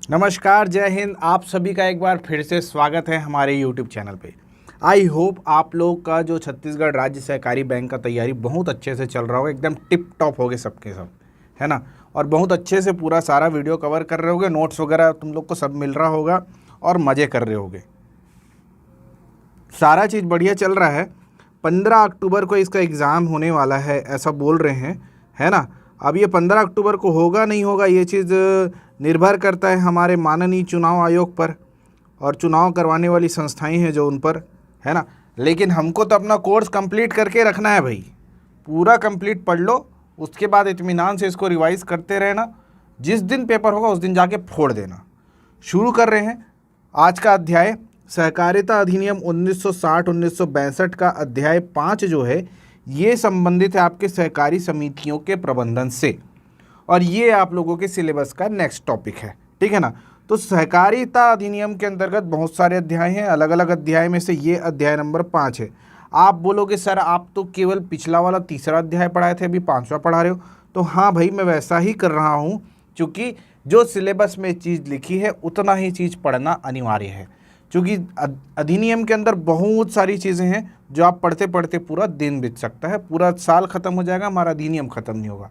नमस्कार, जय हिंद। आप सभी का एक बार फिर से स्वागत है हमारे YouTube चैनल पे। आई होप आप लोग का जो छत्तीसगढ़ राज्य सहकारी बैंक का तैयारी बहुत अच्छे से चल रहा होगा, एकदम टिप टॉप हो गए सबके सब, है ना। और बहुत अच्छे से पूरा सारा वीडियो कवर कर रहे होगे, नोट्स वगैरह तुम लोग को सब मिल रहा होगा और मज़े कर रहे होगे। सारा चीज़ बढ़िया चल रहा है। 15 अक्टूबर को इसका एग्ज़ाम होने वाला है ऐसा बोल रहे हैं, है ना। अब ये 15 अक्टूबर को होगा नहीं होगा ये चीज़ निर्भर करता है हमारे माननीय चुनाव आयोग पर और चुनाव करवाने वाली संस्थाएं हैं जो उन पर, है ना। लेकिन हमको तो अपना कोर्स कंप्लीट करके रखना है भाई। पूरा कंप्लीट पढ़ लो, उसके बाद इत्मीनान से इसको रिवाइज़ करते रहना। जिस दिन पेपर होगा उस दिन जाके फोड़ देना। शुरू कर रहे हैं आज का अध्याय। सहकारिता अधिनियम 1960-1962 का अध्याय 5 जो है ये संबंधित है आपके सहकारी समितियों के प्रबंधन से, और ये आप लोगों के सिलेबस का नेक्स्ट टॉपिक है, ठीक है ना। तो सहकारिता अधिनियम के अंतर्गत बहुत सारे अध्याय हैं, अलग अलग अध्याय में से ये अध्याय नंबर 5 है। आप बोलोगे सर आप तो केवल पिछला वाला तीसरा अध्याय पढ़ाए थे, अभी 5वां पढ़ा रहे हो। तो हाँ भाई, मैं वैसा ही कर रहा हूँ, क्योंकि जो सिलेबस में चीज़ लिखी है उतना ही चीज़ पढ़ना अनिवार्य है। क्योंकि अधिनियम के अंदर बहुत सारी चीज़ें हैं जो आप पढ़ते पढ़ते पूरा दिन बीत सकता है, पूरा साल ख़त्म हो जाएगा, हमारा अधिनियम ख़त्म नहीं होगा।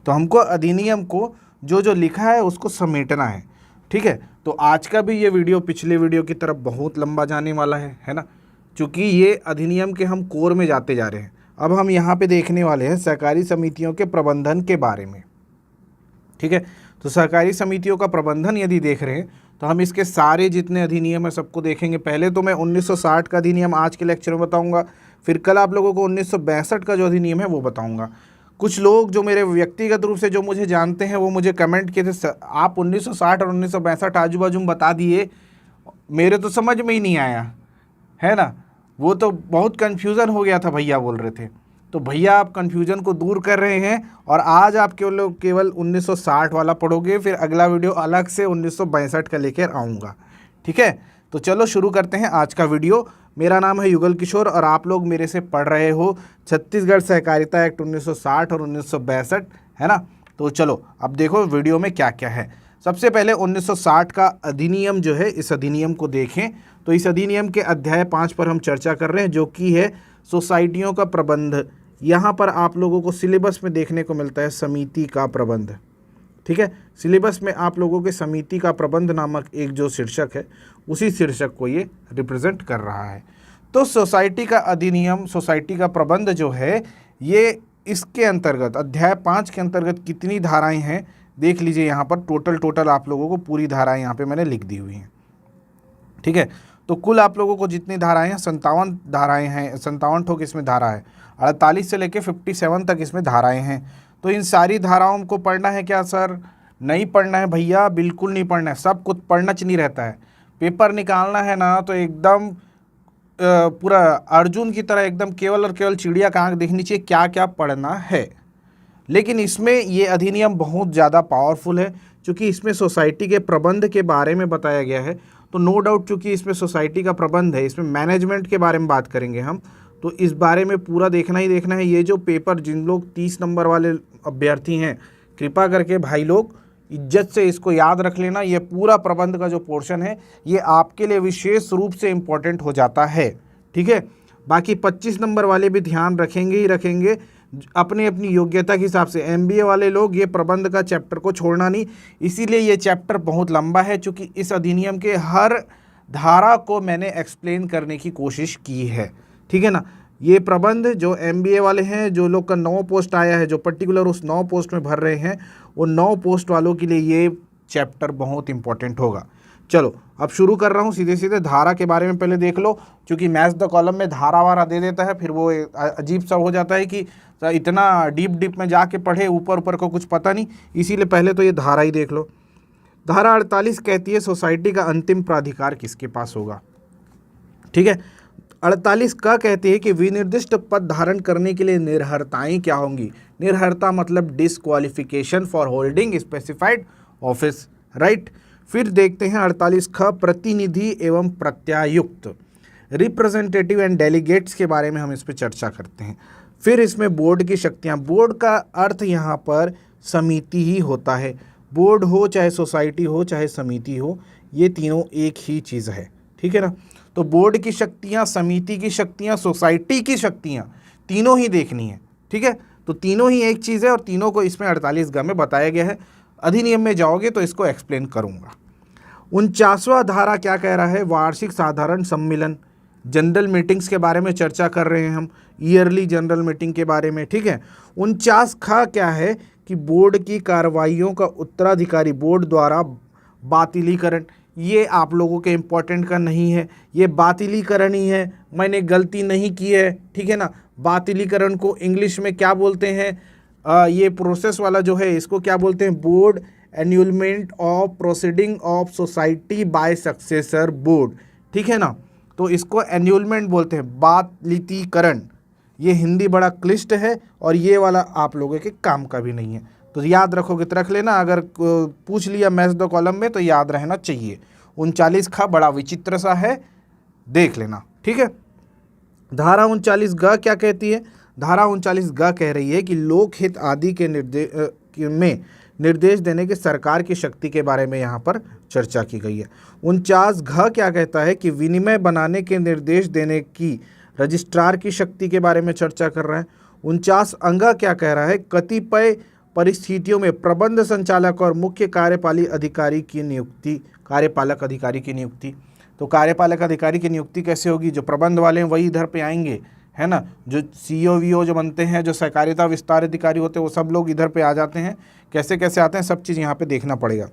तो हमको अधिनियम को जो जो लिखा है उसको समेटना है, ठीक है। तो आज का भी ये वीडियो पिछले वीडियो की तरफ बहुत लंबा जाने वाला है ना। क्योंकि ये अधिनियम के हम कोर में जाते जा रहे हैं। अब हम यहाँ पे देखने वाले हैं सहकारी समितियों के प्रबंधन के बारे में, ठीक है। तो सहकारी समितियों का प्रबंधन यदि देख रहे हैं तो हम इसके सारे जितने अधिनियम है सबको देखेंगे। पहले तो मैं 1960 का अधिनियम आज के लेक्चर में बताऊंगा, फिर कल आप लोगों को 1962 का जो अधिनियम है वो बताऊंगा। कुछ लोग जो मेरे व्यक्तिगत रूप से जो मुझे जानते हैं वो मुझे कमेंट किए थे, आप 1960 और 1962 आजू बाजू में बता दिए, मेरे तो समझ में ही नहीं आया, है ना। वो तो बहुत कन्फ्यूज़न हो गया था भैया बोल रहे थे। तो भैया आप कन्फ्यूज़न को दूर कर रहे हैं और आज आप केवल 1960 वाला पढ़ोगे, फिर अगला वीडियो अलग से 1962 का लेकर आऊँगा, ठीक है। तो चलो शुरू करते हैं आज का वीडियो। मेरा नाम है युगल किशोर और आप लोग मेरे से पढ़ रहे हो छत्तीसगढ़ सहकारिता एक्ट 1960 और 1962, है ना। तो चलो अब देखो वीडियो में क्या क्या है। सबसे पहले 1960 का अधिनियम जो है, इस अधिनियम को देखें तो इस अधिनियम के अध्याय 5 पर हम चर्चा कर रहे हैं, जो कि है सोसाइटियों का प्रबंध। यहाँ पर आप लोगों को सिलेबस में देखने को मिलता है समिति का प्रबंध, ठीक है। सिलेबस में आप लोगों के समिति का प्रबंध नामक एक जो शीर्षक है, उसी शीर्षक को ये रिप्रेजेंट कर रहा है। तो सोसाइटी का अधिनियम, सोसाइटी का प्रबंध जो है, ये इसके अंतर्गत अध्याय 5 के अंतर्गत कितनी धाराएं हैं देख लीजिए। यहाँ पर टोटल आप लोगों को पूरी धाराएं यहाँ पे मैंने लिख दी हुई हैं, ठीक है। तो कुल आप लोगों को जितनी धाराएं हैं 57 धाराएं हैं, 57 ठोक इसमें धारा है, 48 से लेकर 57 तक इसमें धाराएं हैं। तो इन सारी धाराओं को पढ़ना है क्या सर? नहीं पढ़ना है भैया, बिल्कुल नहीं पढ़ना है। सब कुछ पढ़ना नहीं रहता है। पेपर निकालना है ना तो एकदम पूरा अर्जुन की तरह एकदम केवल और केवल चिड़िया का आँख देखनी चाहिए क्या क्या पढ़ना है। लेकिन इसमें ये अधिनियम बहुत ज़्यादा पावरफुल है, क्योंकि इसमें सोसाइटी के प्रबंध के बारे में बताया गया है। तो नो डाउट चूँकि इसमें सोसाइटी का प्रबंध है, इसमें मैनेजमेंट के बारे में बात करेंगे हम, तो इस बारे में पूरा देखना ही देखना है। ये जो पेपर, जिन लोग 30 नंबर वाले अभ्यर्थी हैं, कृपा करके भाई लोग इज्जत से इसको याद रख लेना। ये पूरा प्रबंध का जो पोर्शन है ये आपके लिए विशेष रूप से इम्पोर्टेंट हो जाता है, ठीक है। बाकी 25 नंबर वाले भी ध्यान रखेंगे ही रखेंगे अपनी अपनी योग्यता के हिसाब से। MBA वाले लोग ये प्रबंध का चैप्टर को छोड़ना नहीं, इसीलिए ये चैप्टर बहुत लंबा है, क्योंकि इस अधिनियम के हर धारा को मैंने एक्सप्लेन करने की कोशिश की है, ठीक है ना। ये प्रबंध जो MBA वाले हैं, जो लोग का 9 पोस्ट आया है, जो पर्टिकुलर उस 9 पोस्ट में भर रहे हैं, वो 9 पोस्ट वालों के लिए ये चैप्टर बहुत इंपॉर्टेंट होगा। चलो अब शुरू कर रहा हूँ सीधे सीधे। धारा के बारे में पहले देख लो, क्योंकि मैथ्स द कॉलम में धारा वारा दे देता है, फिर वो अजीब सा हो जाता है कि इतना डीप में जाके पढ़े, ऊपर को कुछ पता नहीं। इसीलिए पहले तो ये धारा ही देख लो। धारा 48 कहती है सोसाइटी का अंतिम प्राधिकार किसके पास होगा, ठीक है। 48 का कहती है कि विनिर्दिष्ट पद धारण करने के लिए निर्हरताएं क्या होंगी। निर्हरता मतलब disqualification for holding specified office, right. फिर देखते हैं 48 ख, प्रतिनिधि एवं प्रत्यायुक्त, रिप्रेजेंटेटिव एंड डेलीगेट्स के बारे में हम इस पर चर्चा करते हैं। फिर इसमें बोर्ड की शक्तियां। बोर्ड का अर्थ यहाँ पर समिति ही होता है। बोर्ड हो चाहे सोसाइटी हो चाहे समिति हो, ये तीनों एक ही चीज़ है, ठीक है ना। तो बोर्ड की शक्तियाँ, समिति की शक्तियाँ, सोसाइटी की शक्तियाँ, तीनों ही देखनी है, ठीक है। तो तीनों ही एक चीज़ है और तीनों को इसमें 48 ग में बताया गया है। अधिनियम में जाओगे तो इसको एक्सप्लेन करूँगा। 49वां धारा क्या कह रहा है? वार्षिक साधारण सम्मेलन, जनरल मीटिंग्स के बारे में चर्चा कर रहे हैं हम, ईयरली जनरल मीटिंग के बारे में, ठीक है। 49 क्या है कि बोर्ड की कार्रवाइयों का उत्तराधिकारी बोर्ड द्वारा बातिलीकरण। ये आप लोगों के इम्पोर्टेंट का नहीं है, ये बातिलीकरण ही है, मैंने गलती नहीं की है, ठीक है ना। बातिलीकरण को इंग्लिश में क्या बोलते हैं? ये प्रोसेस वाला जो है इसको क्या बोलते हैं? Board annulment of proceeding of society by successor board, ठीक है ना। तो इसको एन्यूलमेंट बोलते हैं, बातिलीकरण। ये हिंदी बड़ा क्लिष्ट है और ये वाला आप लोगों के काम का भी नहीं है, तो याद रखोगे तो रख लेना। अगर पूछ लिया मैथ द कॉलम में तो याद रहना चाहिए। 39 बड़ा विचित्र सा है, देख लेना, ठीक है। धारा 39 क्या कहती है? धारा 39 कह रही है कि लोकहित आदि के निर्देश देने की सरकार की शक्ति के बारे में यहाँ पर चर्चा की गई है। 49 क्या कहता है कि विनिमय बनाने के निर्देश देने की रजिस्ट्रार की शक्ति के बारे में चर्चा कर रहा है। 49 क्या कह रहा है? कतिपय परिस्थितियों में प्रबंध संचालक और मुख्य कार्यपालक अधिकारी की नियुक्ति। तो कार्यपालक अधिकारी की नियुक्ति कैसे होगी? जो प्रबंध वाले हैं वही इधर पे आएंगे, है ना। जो सीओ वीओ जो बनते हैं, जो सहकारिता विस्तार अधिकारी होते हैं, वो सब लोग इधर पे आ जाते हैं। कैसे कैसे आते हैं सब चीज़ यहाँ पे देखना पड़ेगा।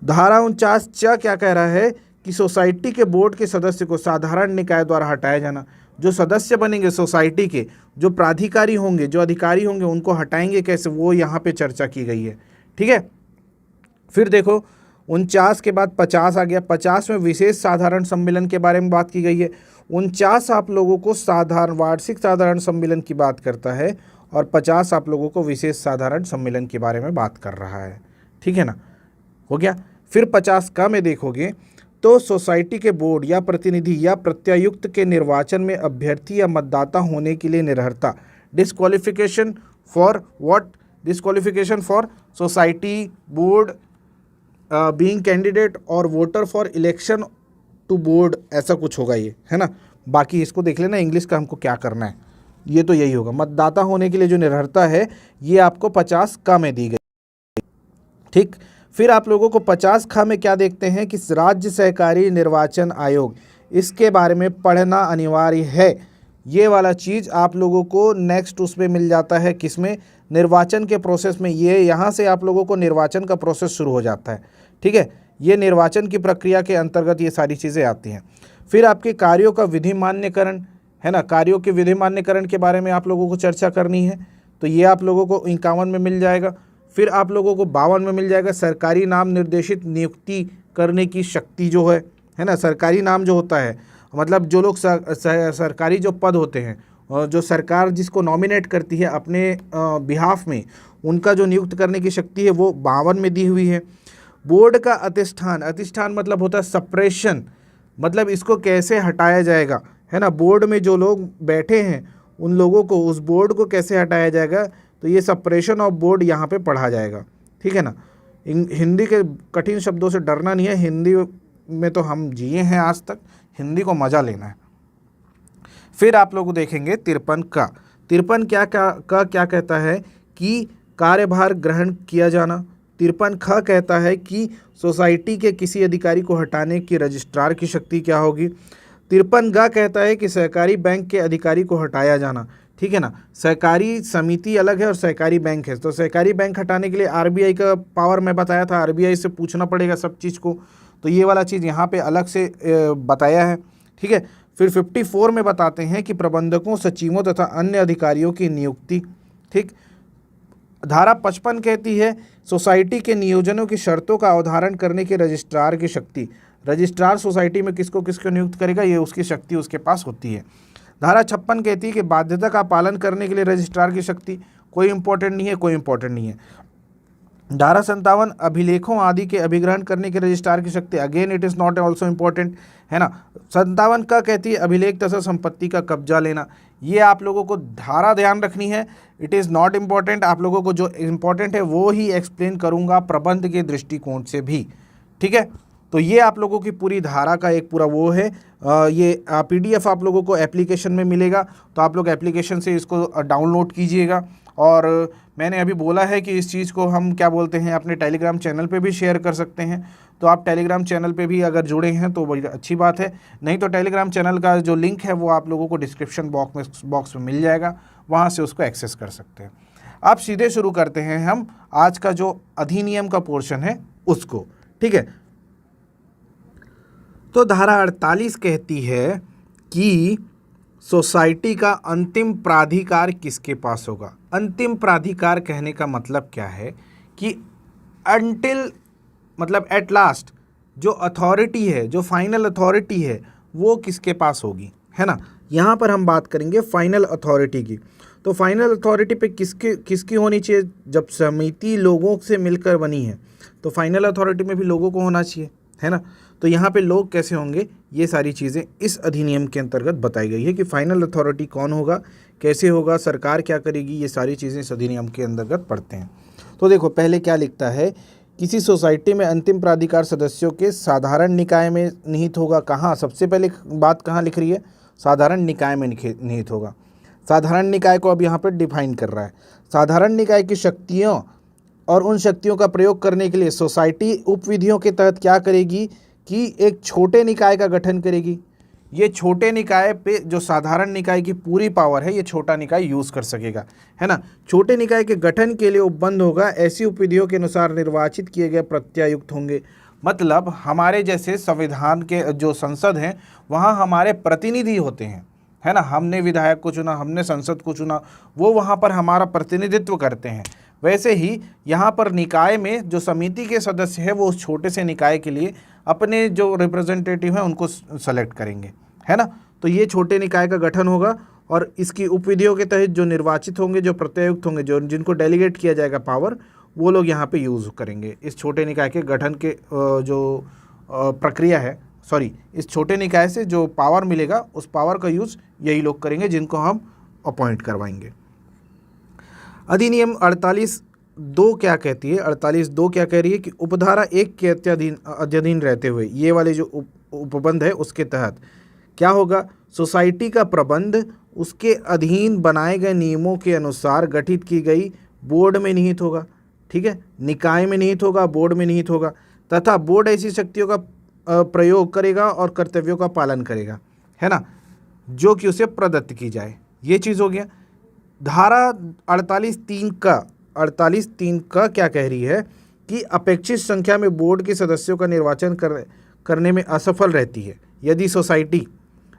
धारा 49 क्या कह रहा है कि सोसाइटी के बोर्ड के सदस्य को साधारण निकाय द्वारा हटाया जाना। जो सदस्य बनेंगे सोसाइटी के, जो प्राधिकारी होंगे, जो अधिकारी होंगे, उनको हटाएंगे कैसे, वो यहाँ पे चर्चा की गई है, ठीक है। फिर देखो 49 के बाद 50 आ गया। 50 में विशेष साधारण सम्मेलन के बारे में बात की गई है। 49 आप लोगों को वार्षिक साधारण सम्मेलन की बात करता है और 50 आप लोगों को विशेष साधारण सम्मेलन के बारे में बात कर रहा है, ठीक है ना। हो गया। फिर 50 में देखोगे तो सोसाइटी के बोर्ड या प्रतिनिधि या प्रत्यायुक्त के निर्वाचन में अभ्यर्थी या मतदाता होने के लिए निरर्हता, disqualification for what? Disqualification for society board being candidate और voter for election to board, ऐसा कुछ होगा ये, है ना। बाकी इसको देख लेना इंग्लिश का हमको क्या करना है, ये तो यही होगा। मतदाता होने के लिए जो निरर्हता है ये आपको 50 में दी गई, ठीक। फिर आप लोगों को 50 में क्या देखते हैं कि राज्य सहकारी निर्वाचन आयोग, इसके बारे में पढ़ना अनिवार्य है। ये वाला चीज़ आप लोगों को नेक्स्ट उसमें मिल जाता है, किसमें? निर्वाचन के प्रोसेस में। ये यहाँ से आप लोगों को निर्वाचन का प्रोसेस शुरू हो जाता है, ठीक है। ये निर्वाचन की प्रक्रिया के अंतर्गत ये सारी चीज़ें आती हैं। फिर आपके कार्यों का विधि मान्यकरण, है ना। कार्यों के विधि मान्यकरण के बारे में आप लोगों को चर्चा करनी है, तो ये आप लोगों को 51 में मिल जाएगा। फिर आप लोगों को 52 में मिल जाएगा सरकारी नाम निर्देशित नियुक्ति करने की शक्ति जो है ना। सरकारी नाम जो होता है मतलब जो लोग सरकारी जो पद होते हैं, जो सरकार जिसको नॉमिनेट करती है अपने बिहाफ में, उनका जो नियुक्त करने की शक्ति है वो 52 में दी हुई है। बोर्ड का अधिष्ठान मतलब होता है सप्रेशन, मतलब इसको कैसे हटाया जाएगा, है ना। बोर्ड में जो लोग बैठे हैं उन लोगों को, उस बोर्ड को कैसे हटाया जाएगा, तो ये सप्रेशन ऑफ बोर्ड यहाँ पे पढ़ा जाएगा, ठीक है ना। हिंदी के कठिन शब्दों से डरना नहीं है, हिंदी में तो हम जिए हैं आज तक, हिंदी को मज़ा लेना है। फिर आप लोग देखेंगे 53 क्या कहता है कि कार्यभार ग्रहण किया जाना। 53 कहता है कि सोसाइटी के किसी अधिकारी को हटाने की रजिस्ट्रार की शक्ति क्या होगी। 53 कहता है कि सहकारी बैंक के अधिकारी को हटाया जाना, ठीक है ना। सहकारी समिति अलग है और सहकारी बैंक है, तो सहकारी बैंक हटाने के लिए आरबीआई का पावर मैं बताया था, आरबीआई से पूछना पड़ेगा सब चीज़ को, तो ये वाला चीज़ यहाँ पे अलग से बताया है, ठीक है। फिर 54 में बताते हैं कि प्रबंधकों, सचिवों तथा अन्य अधिकारियों की नियुक्ति, ठीक। धारा 55 कहती है सोसाइटी के नियोजनों की शर्तों का अवधारण करने के रजिस्ट्रार की शक्ति। रजिस्ट्रार सोसाइटी में किसको किसको नियुक्त करेगा, ये उसकी शक्ति उसके पास होती है। धारा 56 कहती है कि बाध्यता का पालन करने के लिए रजिस्ट्रार की शक्ति, कोई इंपॉर्टेंट नहीं है। धारा 57 अभिलेखों आदि के अभिग्रहण करने के रजिस्ट्रार की शक्ति, again it is not also important, है ना। 57 का कहती है अभिलेख तथा संपत्ति का कब्जा लेना। ये आप लोगों को धारा ध्यान रखनी है, इट इज़ नॉट इम्पॉर्टेंट। आप लोगों को जो इम्पॉर्टेंट है वो ही एक्सप्लेन करूँगा प्रबंध के दृष्टिकोण से भी, ठीक है। तो ये आप लोगों की पूरी धारा का एक पूरा वो है। ये PDF आप लोगों को एप्लीकेशन में मिलेगा, तो आप लोग एप्लीकेशन से इसको डाउनलोड कीजिएगा। और मैंने अभी बोला है कि इस चीज़ को हम क्या बोलते हैं अपने टेलीग्राम चैनल पे भी शेयर कर सकते हैं, तो आप टेलीग्राम चैनल पे भी अगर जुड़े हैं तो बड़ी अच्छी बात है। नहीं तो टेलीग्राम चैनल का जो लिंक है वो आप लोगों को डिस्क्रिप्शन बॉक्स में मिल जाएगा, वहाँ से उसको एक्सेस कर सकते हैं। आप सीधे शुरू करते हैं हम आज का जो अधिनियम का पोर्शन है उसको, ठीक है। तो धारा 48 कहती है कि सोसाइटी का अंतिम प्राधिकार किसके पास होगा। अंतिम प्राधिकार कहने का मतलब क्या है कि अनटिल मतलब एट लास्ट जो अथॉरिटी है, जो फाइनल अथॉरिटी है वो किसके पास होगी, है ना। यहाँ पर हम बात करेंगे फाइनल अथॉरिटी की। तो फाइनल अथॉरिटी पे किसकी होनी चाहिए। जब समिति लोगों से मिलकर बनी है तो फाइनल अथॉरिटी में भी लोगों को होना चाहिए, है ना। तो यहाँ पे लोग कैसे होंगे, ये सारी चीज़ें इस अधिनियम के अंतर्गत बताई गई है कि फाइनल अथॉरिटी कौन होगा, कैसे होगा, सरकार क्या करेगी, ये सारी चीज़ें इस अधिनियम के अंतर्गत पढ़ते हैं। तो देखो पहले क्या लिखता है, किसी सोसाइटी में अंतिम प्राधिकार सदस्यों के साधारण निकाय में निहित होगा। कहाँ, सबसे पहले बात कहाँ लिख रही है, साधारण निकाय में निहित होगा। साधारण निकाय को अब यहाँ पर डिफाइन कर रहा है। साधारण निकाय की शक्तियों और उन शक्तियों का प्रयोग करने के लिए सोसाइटी उपविधियों के तहत क्या करेगी कि एक छोटे निकाय का गठन करेगी। ये छोटे निकाय पे जो साधारण निकाय की पूरी पावर है ये छोटा निकाय यूज़ कर सकेगा, है ना। छोटे निकाय के गठन के लिए उपबंध होगा, ऐसी उपविधियों के अनुसार निर्वाचित किए गए प्रत्यायुक्त होंगे। मतलब हमारे जैसे संविधान के जो संसद हैं वहाँ हमारे प्रतिनिधि होते हैं, है ना। हमने विधायक को चुना, हमने संसद को चुना, वो वहाँ पर हमारा प्रतिनिधित्व करते हैं। वैसे ही यहाँ पर निकाय में जो समिति के सदस्य हैं वो उस छोटे से निकाय के लिए अपने जो रिप्रेजेंटेटिव हैं उनको सेलेक्ट करेंगे, है ना। तो ये छोटे निकाय का गठन होगा और इसकी उपविधियों के तहत जो निर्वाचित होंगे, जो प्रत्यायुक्त होंगे, जो जिनको डेलीगेट किया जाएगा पावर, वो लोग यहाँ पे यूज़ करेंगे। इस छोटे निकाय के गठन के जो प्रक्रिया है, सॉरी, इस छोटे निकाय से जो पावर मिलेगा उस पावर का यूज़ यही लोग करेंगे जिनको हम अपॉइंट करवाएंगे। अधिनियम 48(2) क्या कहती है, 48(2) क्या कह रही है कि उपधारा 1 के अधीन रहते हुए ये वाले जो उपबंध है उसके तहत क्या होगा, सोसाइटी का प्रबंध उसके अधीन बनाए गए नियमों के अनुसार गठित की गई बोर्ड में निहित होगा, ठीक है। निकाय में निहित होगा, बोर्ड में निहित होगा, तथा बोर्ड ऐसी शक्तियों का प्रयोग करेगा और कर्तव्यों का पालन करेगा, है ना, जो कि उसे प्रदत्त की जाए। ये चीज़ हो गया। धारा 48(3) का क्या कह रही है कि अपेक्षित संख्या में बोर्ड के सदस्यों का निर्वाचन करने में असफल रहती है यदि सोसाइटी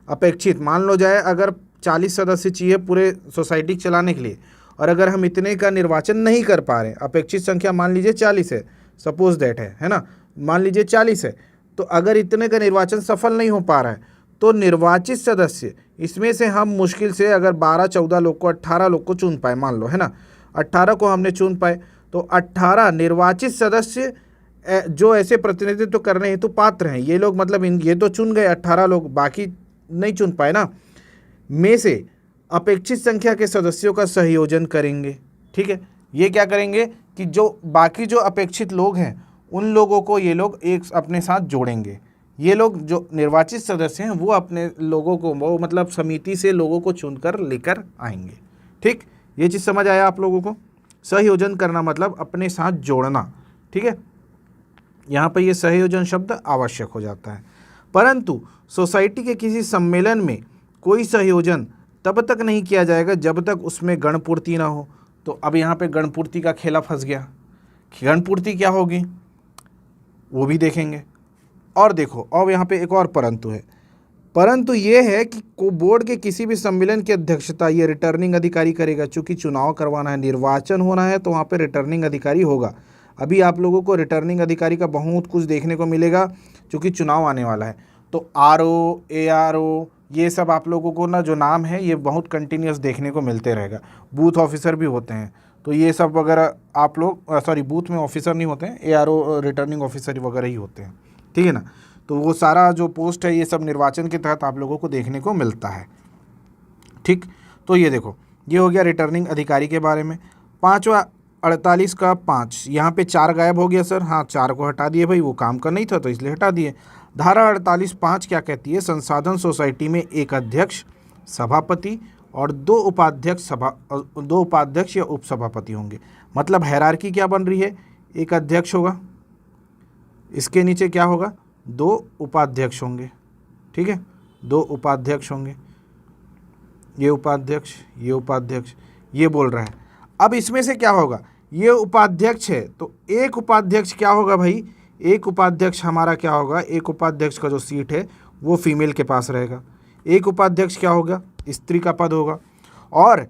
अपेक्षित, मान लो जाए अगर 40 सदस्य चाहिए पूरे सोसाइटी चलाने के लिए और अगर हम इतने का निर्वाचन नहीं कर पा रहे, अपेक्षित संख्या मान लीजिए 40 है, सपोज दैट है ना, मान लीजिए 40 है, तो अगर इतने का निर्वाचन सफल नहीं हो पा रहा है तो निर्वाचित सदस्य इसमें से हम मुश्किल से अगर 12-14 लोग को 18 लोग को चुन पाए, मान लो, है ना, 18 को हमने चुन पाए तो 18 निर्वाचित सदस्य जो ऐसे प्रतिनिधित्व करने हेतु पात्र हैं, ये लोग मतलब ये तो चुन गए 18 लोग, बाकी नहीं चुन पाए ना, में से अपेक्षित संख्या के सदस्यों का संयोजन करेंगे, ठीक है। ये क्या करेंगे कि जो बाकी जो अपेक्षित लोग हैं उन लोगों को ये लोग एक अपने साथ जोड़ेंगे। ये लोग जो निर्वाचित सदस्य हैं वो अपने लोगों को, वो मतलब समिति से लोगों को चुनकर लेकर आएंगे, ठीक। ये चीज़ समझ आया आप लोगों को। सहयोजन करना मतलब अपने साथ जोड़ना, ठीक है। यहाँ पर ये सहयोजन शब्द आवश्यक हो जाता है। परंतु सोसाइटी के किसी सम्मेलन में कोई सहयोजन तब तक नहीं किया जाएगा जब तक उसमें गणपूर्ति ना हो। तो अब यहाँ पे गणपूर्ति का खेला फंस गया। गणपूर्ति क्या होगी वो भी देखेंगे। और देखो, अब यहाँ पे एक और परंतु है। परंतु ये है कि बोर्ड के किसी भी सम्मेलन की अध्यक्षता ये रिटर्निंग अधिकारी करेगा। चूँकि चुनाव करवाना है, निर्वाचन होना है, तो वहाँ पे रिटर्निंग अधिकारी होगा। अभी आप लोगों को रिटर्निंग अधिकारी का बहुत कुछ देखने को मिलेगा क्योंकि चुनाव आने वाला है। तो RO, ARO ये सब आप लोगों को ना जो नाम है ये बहुत कंटिन्यूस देखने को मिलते रहेगा। बूथ ऑफिसर भी होते हैं, तो ये सब वगैरह आप लोग सॉरी बूथ में ऑफिसर नहीं होते हैं, ARO रिटर्निंग ऑफिसर वगैरह ही होते हैं, ठीक है ना। तो वो सारा जो पोस्ट है ये सब निर्वाचन के तहत आप लोगों को देखने को मिलता है, ठीक। तो ये देखो, ये हो गया रिटर्निंग अधिकारी के बारे में। पाँचवा 48 का 5, यहाँ पे 4 गायब हो गया सर। हाँ, 4 को हटा दिए भाई, वो काम का नहीं था तो इसलिए हटा दिए। धारा 48(5) क्या कहती है? संसाधन सोसाइटी में एक अध्यक्ष, सभापति और 2 उपाध्यक्ष या उपसभापति होंगे। मतलब हायरार्की क्या बन रही है? एक अध्यक्ष होगा, इसके नीचे क्या होगा? 2 उपाध्यक्ष होंगे। ठीक है, 2 उपाध्यक्ष होंगे, ये उपाध्यक्ष, ये उपाध्यक्ष, ये बोल रहा है। अब इसमें से क्या होगा? ये उपाध्यक्ष है तो एक उपाध्यक्ष क्या होगा भाई? एक उपाध्यक्ष हमारा क्या होगा? एक उपाध्यक्ष का जो सीट है वो फीमेल के पास रहेगा। एक उपाध्यक्ष क्या होगा? स्त्री का पद होगा। और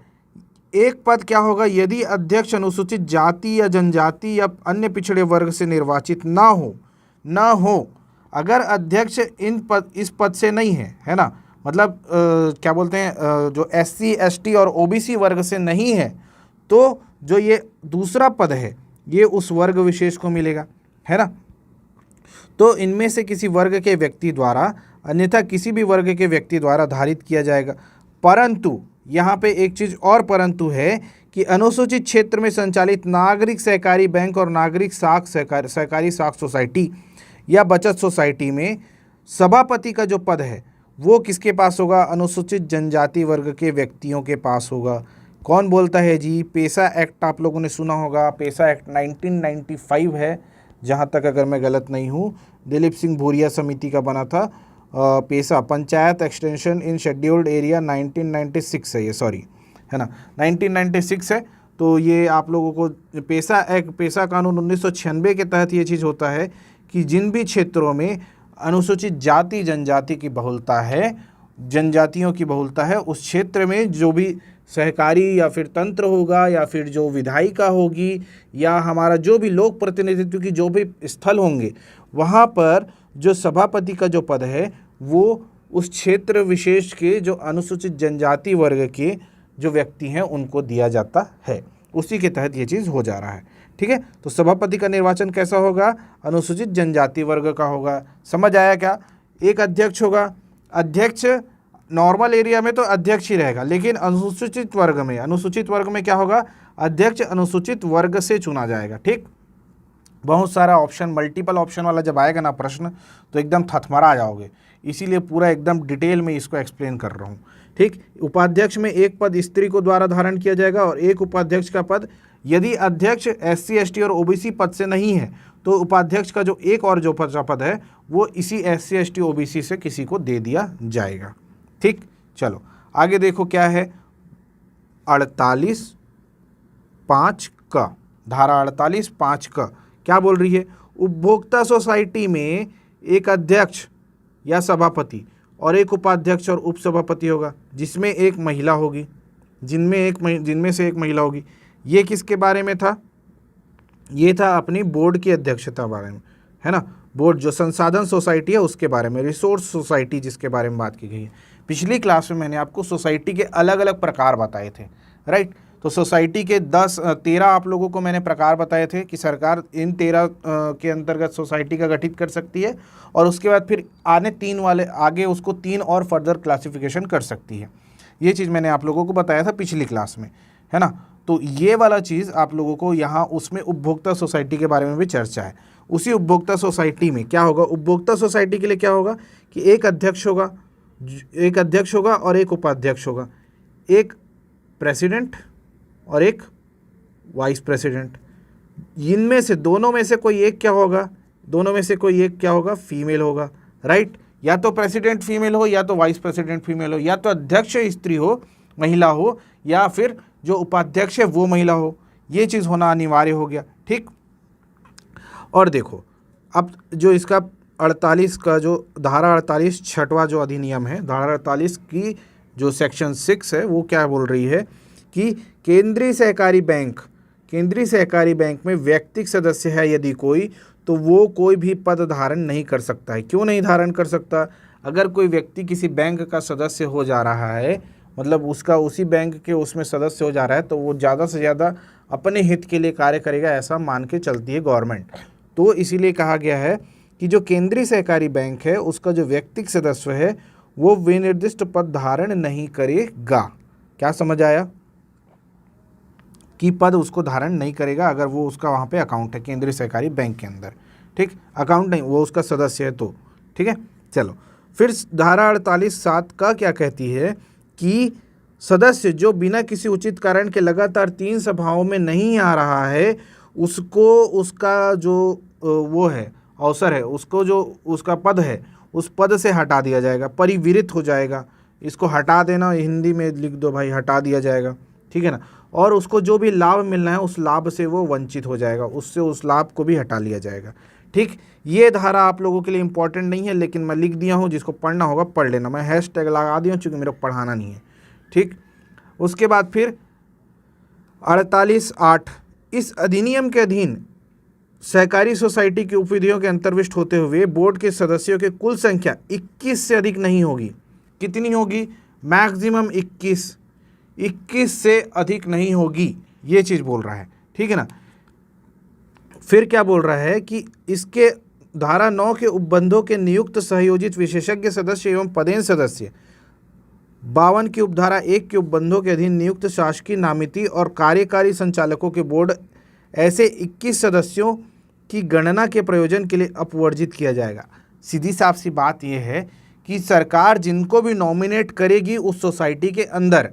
एक पद क्या होगा? यदि अध्यक्ष अनुसूचित जाति या जनजाति या अन्य पिछड़े वर्ग से निर्वाचित ना हो, अगर अध्यक्ष इस पद से नहीं है ना, मतलब क्या बोलते हैं, जो SC ST और OBC वर्ग से नहीं है, तो जो ये दूसरा पद है ये उस वर्ग विशेष को मिलेगा, है ना। तो इनमें से किसी वर्ग के व्यक्ति द्वारा, अन्यथा किसी भी वर्ग के व्यक्ति द्वारा धारित किया जाएगा। परंतु यहाँ पे एक चीज़ और परंतु है कि अनुसूचित क्षेत्र में संचालित नागरिक सहकारी बैंक और नागरिक सहकारी साख सोसाइटी या बचत सोसाइटी में सभापति का जो पद है वो किसके पास होगा? अनुसूचित जनजाति वर्ग के व्यक्तियों के पास होगा। कौन बोलता है जी? पेशा एक्ट आप लोगों ने सुना होगा। पेशा एक्ट 1995 है, जहाँ तक अगर मैं गलत नहीं हूँ। दिलीप सिंह भूरिया समिति का बना था। पेशा panchayat extension in scheduled area 1996 है ये, सॉरी, है ना, 1996 है। तो ये आप लोगों को पेशा कानून 1996 के तहत ये चीज़ होता है कि जिन भी क्षेत्रों में अनुसूचित जाति जनजाति की बहुलता है, जनजातियों की बहुलता है, उस क्षेत्र में जो भी सहकारी या फिर तंत्र होगा या फिर जो विधायिका होगी या हमारा जो भी लोक प्रतिनिधित्व की जो भी स्थल होंगे, वहाँ पर जो सभापति का जो पद है वो उस क्षेत्र विशेष के जो अनुसूचित जनजाति वर्ग के जो व्यक्ति हैं उनको दिया जाता है। उसी के तहत ये चीज़ हो जा रहा है। ठीक है, तो सभापति का निर्वाचन कैसा होगा? अनुसूचित जनजाति वर्ग का होगा। समझ आया क्या? एक अध्यक्ष होगा। अध्यक्ष नॉर्मल एरिया में तो अध्यक्ष ही रहेगा, लेकिन अनुसूचित वर्ग में क्या होगा? अध्यक्ष अनुसूचित वर्ग से चुना जाएगा। ठीक, बहुत सारा ऑप्शन, मल्टीपल ऑप्शन वाला जब आएगा ना प्रश्न तो एकदम थथमरा जाओगे, इसीलिए पूरा एकदम डिटेल में इसको एक्सप्लेन कर रहा हूँ। ठीक, उपाध्यक्ष में एक पद स्त्री को द्वारा धारण किया जाएगा और एक उपाध्यक्ष का पद, यदि अध्यक्ष SC ST और OBC पद से नहीं है तो उपाध्यक्ष का जो एक और जो पद है वो इसी SC ST OBC से किसी को दे दिया जाएगा। ठीक, चलो आगे देखो क्या है 48(5) का, धारा 48(5) का क्या बोल रही है? उपभोक्ता सोसाइटी में एक अध्यक्ष या सभापति और एक उपाध्यक्ष और उपसभापति होगा, जिसमें एक महिला होगी, जिनमें से एक महिला होगी। ये किसके बारे में था? ये था अपनी बोर्ड की अध्यक्षता बारे में, है ना। बोर्ड जो संसाधन सोसाइटी है उसके बारे में, रिसोर्स सोसाइटी जिसके बारे में बात की गई है। पिछली क्लास में मैंने आपको सोसाइटी के अलग अलग प्रकार बताए थे, राइट। तो सोसाइटी के 13 आप लोगों को मैंने प्रकार बताए थे कि सरकार इन 13 के अंतर्गत सोसाइटी का गठित कर सकती है और उसके बाद फिर आगे उसको 3 और फर्दर क्लासिफिकेशन कर सकती है। ये चीज़ मैंने आप लोगों को बताया था पिछली क्लास में, है ना। तो ये वाला चीज़ आप लोगों को यहाँ उसमें उपभोक्ता सोसाइटी के बारे में भी चर्चा है। उसी उपभोक्ता सोसाइटी में क्या होगा? उपभोक्ता सोसाइटी के लिए क्या होगा कि एक अध्यक्ष होगा और एक उपाध्यक्ष होगा, एक प्रेसिडेंट और एक वाइस प्रेसिडेंट। इनमें से दोनों में से कोई एक क्या होगा? फीमेल होगा, राइट। या तो प्रेसिडेंट फीमेल हो या तो वाइस प्रेसिडेंट फीमेल हो, या तो अध्यक्ष स्त्री हो, महिला हो, या फिर जो उपाध्यक्ष है वो महिला हो। ये चीज़ होना अनिवार्य हो गया। ठीक, और देखो अब जो इसका 48 का जो धारा 48 छठवां जो अधिनियम है, धारा 48 की जो सेक्शन 6 है वो क्या बोल रही है कि केंद्रीय सहकारी बैंक में व्यक्तिगत सदस्य है यदि कोई, तो वो कोई भी पद धारण नहीं कर सकता है। क्यों नहीं धारण कर सकता? अगर कोई व्यक्ति किसी बैंक का सदस्य हो जा रहा है, मतलब उसका उसी बैंक के उसमें सदस्य हो जा रहा है, तो वो ज़्यादा से ज़्यादा अपने हित के लिए कार्य करेगा, ऐसा मान के चलती है गवर्नमेंट। तो इसीलिए कहा गया है कि जो केंद्रीय सहकारी बैंक है उसका जो व्यक्तिगत सदस्य है वो विनिर्दिष्ट पद धारण नहीं करेगा। क्या समझ आया? की पद उसको धारण नहीं करेगा अगर वो उसका वहाँ पे अकाउंट है केंद्रीय सहकारी बैंक के अंदर। ठीक, अकाउंट नहीं, वो उसका सदस्य है तो। ठीक है, चलो फिर धारा 48(7) का क्या कहती है कि सदस्य जो बिना किसी उचित कारण के लगातार 3 सभाओं में नहीं आ रहा है, उसको उसका जो वो है अवसर है, उसको जो उसका पद है उस पद से हटा दिया जाएगा, परिवीरित हो जाएगा। इसको हटा देना हिंदी में लिख दो भाई, हटा दिया जाएगा। ठीक है ना, और उसको जो भी लाभ मिलना है उस लाभ से वो वंचित हो जाएगा, उससे उस लाभ को भी हटा लिया जाएगा। ठीक, ये धारा आप लोगों के लिए इंपॉर्टेंट नहीं है, लेकिन मैं लिख दिया हूँ, जिसको पढ़ना होगा पढ़ लेना। मैं हैशटैग लगा दिया हूँ चूँकि मेरे को पढ़ाना नहीं है। ठीक, उसके बाद फिर 48(8) इस अधिनियम के अधीन सहकारी सोसाइटी की उपविधियों के अंतर्विष्ट होते हुए बोर्ड के सदस्यों की कुल संख्या 21 से अधिक नहीं होगी। कितनी होगी? मैक्सिमम 21 से अधिक नहीं होगी, ये चीज़ बोल रहा है। ठीक है ना, फिर क्या बोल रहा है कि इसके धारा 9 के उपबंधों के नियुक्त सहयोजित विशेषज्ञ सदस्य एवं पदेन सदस्य, 52 की उपधारा 1 के उपबंधों के अधीन नियुक्त शासकीय नामिती और कार्यकारी संचालकों के बोर्ड ऐसे 21 सदस्यों की गणना के प्रयोजन के लिए अपवर्जित किया जाएगा। सीधी साफ सी बात यह है कि सरकार जिनको भी नॉमिनेट करेगी उस सोसाइटी के अंदर,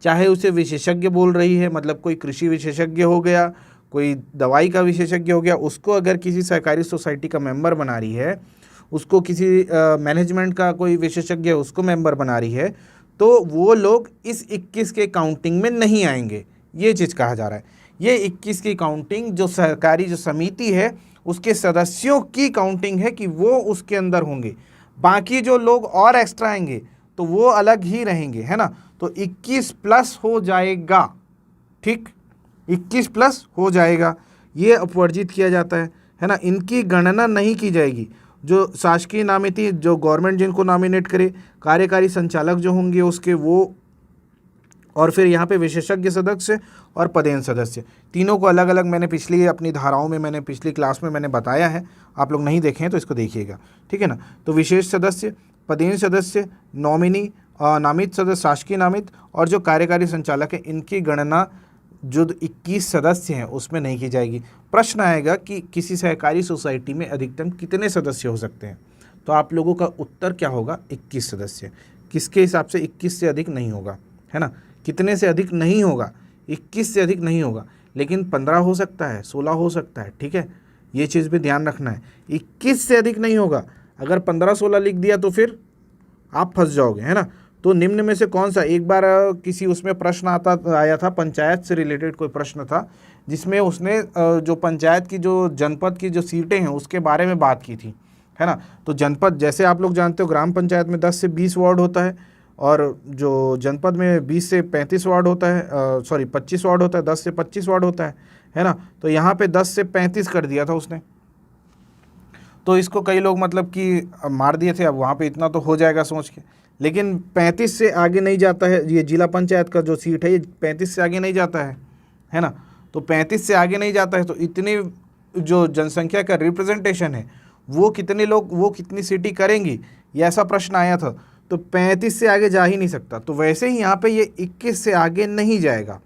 चाहे उसे विशेषज्ञ बोल रही है, मतलब कोई कृषि विशेषज्ञ हो गया, कोई दवाई का विशेषज्ञ हो गया, उसको अगर किसी सहकारी सोसाइटी का मेंबर बना रही है, उसको किसी मैनेजमेंट का कोई विशेषज्ञ है उसको मेंबर बना रही है, तो वो लोग इस 21 के काउंटिंग में नहीं आएंगे, ये चीज़ कहा जा रहा है। ये 21 की काउंटिंग जो सहकारी जो समिति है उसके सदस्यों की काउंटिंग है कि वो उसके अंदर होंगे। बाकी जो लोग और एक्स्ट्रा आएंगे तो वो अलग ही रहेंगे, है ना। तो 21 प्लस हो जाएगा। ठीक, 21 प्लस हो जाएगा, ये अपवर्जित किया जाता है ना। इनकी गणना नहीं की जाएगी। जो शासकीय नामिती, जो गवर्नमेंट जिनको नॉमिनेट करे, कार्यकारी संचालक जो होंगे उसके वो, और फिर यहाँ पे विशेषज्ञ सदस्य और पदेन सदस्य, तीनों को अलग अलग मैंने पिछली अपनी धाराओं में, मैंने पिछली क्लास में मैंने बताया है। आप लोग नहीं देखे हैं तो इसको देखिएगा। ठीक है ना, तो विशेष सदस्य, पदेन सदस्य, नॉमिनी, नामित सदस्य, शासकीय नामित और जो कार्यकारी संचालक है, इनकी गणना जो 21 सदस्य हैं उसमें नहीं की जाएगी। प्रश्न आएगा कि किसी सहकारी सोसाइटी में अधिकतम कितने सदस्य हो सकते हैं, तो आप लोगों का उत्तर क्या होगा? 21 सदस्य। किसके हिसाब से 21 से अधिक नहीं होगा, है ना। कितने से अधिक नहीं होगा? 21 से अधिक नहीं होगा, लेकिन 15 हो सकता है, 16 हो सकता है। ठीक है, ये चीज़ भी ध्यान रखना है। 21 से अधिक नहीं होगा। अगर 15-16 लिख दिया तो फिर आप फंस जाओगे, है ना। तो निम्न में से कौन सा, एक बार किसी उसमें प्रश्न आया था, पंचायत से रिलेटेड कोई प्रश्न था, जिसमें उसने जो पंचायत की जो जनपद की जो सीटें हैं उसके बारे में बात की थी, है ना। तो जनपद, जैसे आप लोग जानते हो, ग्राम पंचायत में 10 से 20 वार्ड होता है और जो जनपद में 20 से 35 वार्ड होता है, 25 वार्ड होता है, 10 से 25 वार्ड होता है ना। तो यहाँ पे 10 से 35 कर दिया था उसने, तो इसको कई लोग मतलब कि मार दिए थे। अब वहाँ पे इतना तो हो जाएगा सोच के, लेकिन 35 से आगे नहीं जाता है। ये जिला पंचायत का जो सीट है ये 35 से आगे नहीं जाता है ना। तो 35 से आगे नहीं जाता है, तो इतनी जो जनसंख्या का रिप्रेजेंटेशन है वो कितने लोग, वो कितनी सीटें करेंगी, ये ऐसा प्रश्न आया था। तो 35 से आगे जा ही नहीं सकता। तो वैसे ही यहाँ पे ये 21 से आगे नहीं जाएगा।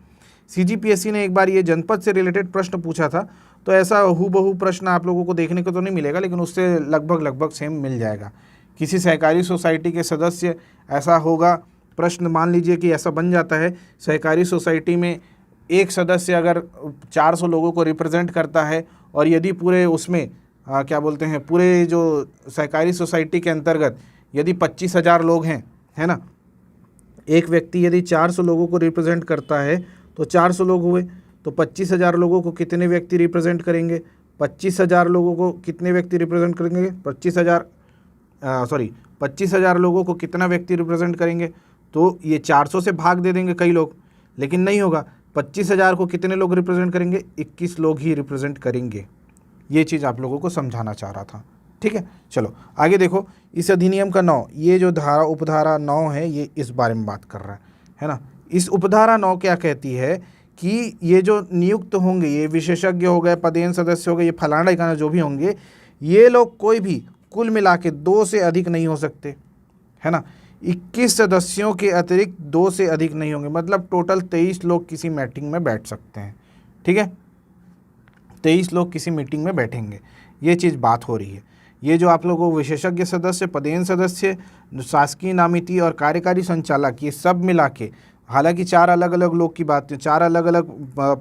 CGPSC ने एक बार ये जनपद से रिलेटेड प्रश्न पूछा था, तो ऐसा हूबहू प्रश्न आप लोगों को देखने को तो नहीं मिलेगा, लेकिन उससे लगभग सेम मिल जाएगा। किसी सहकारी सोसाइटी के सदस्य, ऐसा होगा प्रश्न, मान लीजिए कि ऐसा बन जाता है, सहकारी सोसाइटी में एक सदस्य अगर 400 लोगों को रिप्रेजेंट करता है, और यदि पूरे उसमें क्या बोलते हैं, पूरे जो सहकारी सोसाइटी के अंतर्गत यदि 25,000 लोग हैं, है ना, एक व्यक्ति यदि 400 लोगों को रिप्रेजेंट करता है तो 400 लोग हुए, तो 25,000 लोगों को कितने व्यक्ति रिप्रेजेंट करेंगे? 25,000 लोगों को कितने व्यक्ति रिप्रेजेंट करेंगे? 25,000 लोगों को कितना व्यक्ति रिप्रेजेंट करेंगे? तो ये 400 से भाग दे देंगे कई लोग, लेकिन नहीं होगा। 25,000 को कितने लोग रिप्रेजेंट करेंगे? 21 लोग ही रिप्रेजेंट करेंगे। ये चीज़ आप लोगों को समझाना चाह रहा था। ठीक है, चलो आगे देखो। इस अधिनियम का 9, ये जो धारा उपधारा 9 है, ये इस बारे में बात कर रहा है ना। इस उपधारा 9 क्या कहती है कि ये जो नियुक्त होंगे, ये विशेषज्ञ हो गए, पदेन सदस्य हो गए, ये फलाना ढिकाना जो भी होंगे, ये लोग कोई भी कुल मिला के 2 से अधिक नहीं हो सकते, है ना। 21 सदस्यों के अतिरिक्त 2 से अधिक नहीं होंगे, मतलब टोटल 23 लोग किसी मीटिंग में बैठ सकते हैं। ठीक है, 23 लोग किसी मीटिंग में बैठेंगे, ये चीज़ बात हो रही है। ये जो आप लोगों को विशेषज्ञ सदस्य, पदेन सदस्य, शासकीय नामिती और कार्यकारी संचालक, ये सब मिला के, हालांकि 4 अलग अलग लोग की बात, 4 अलग अलग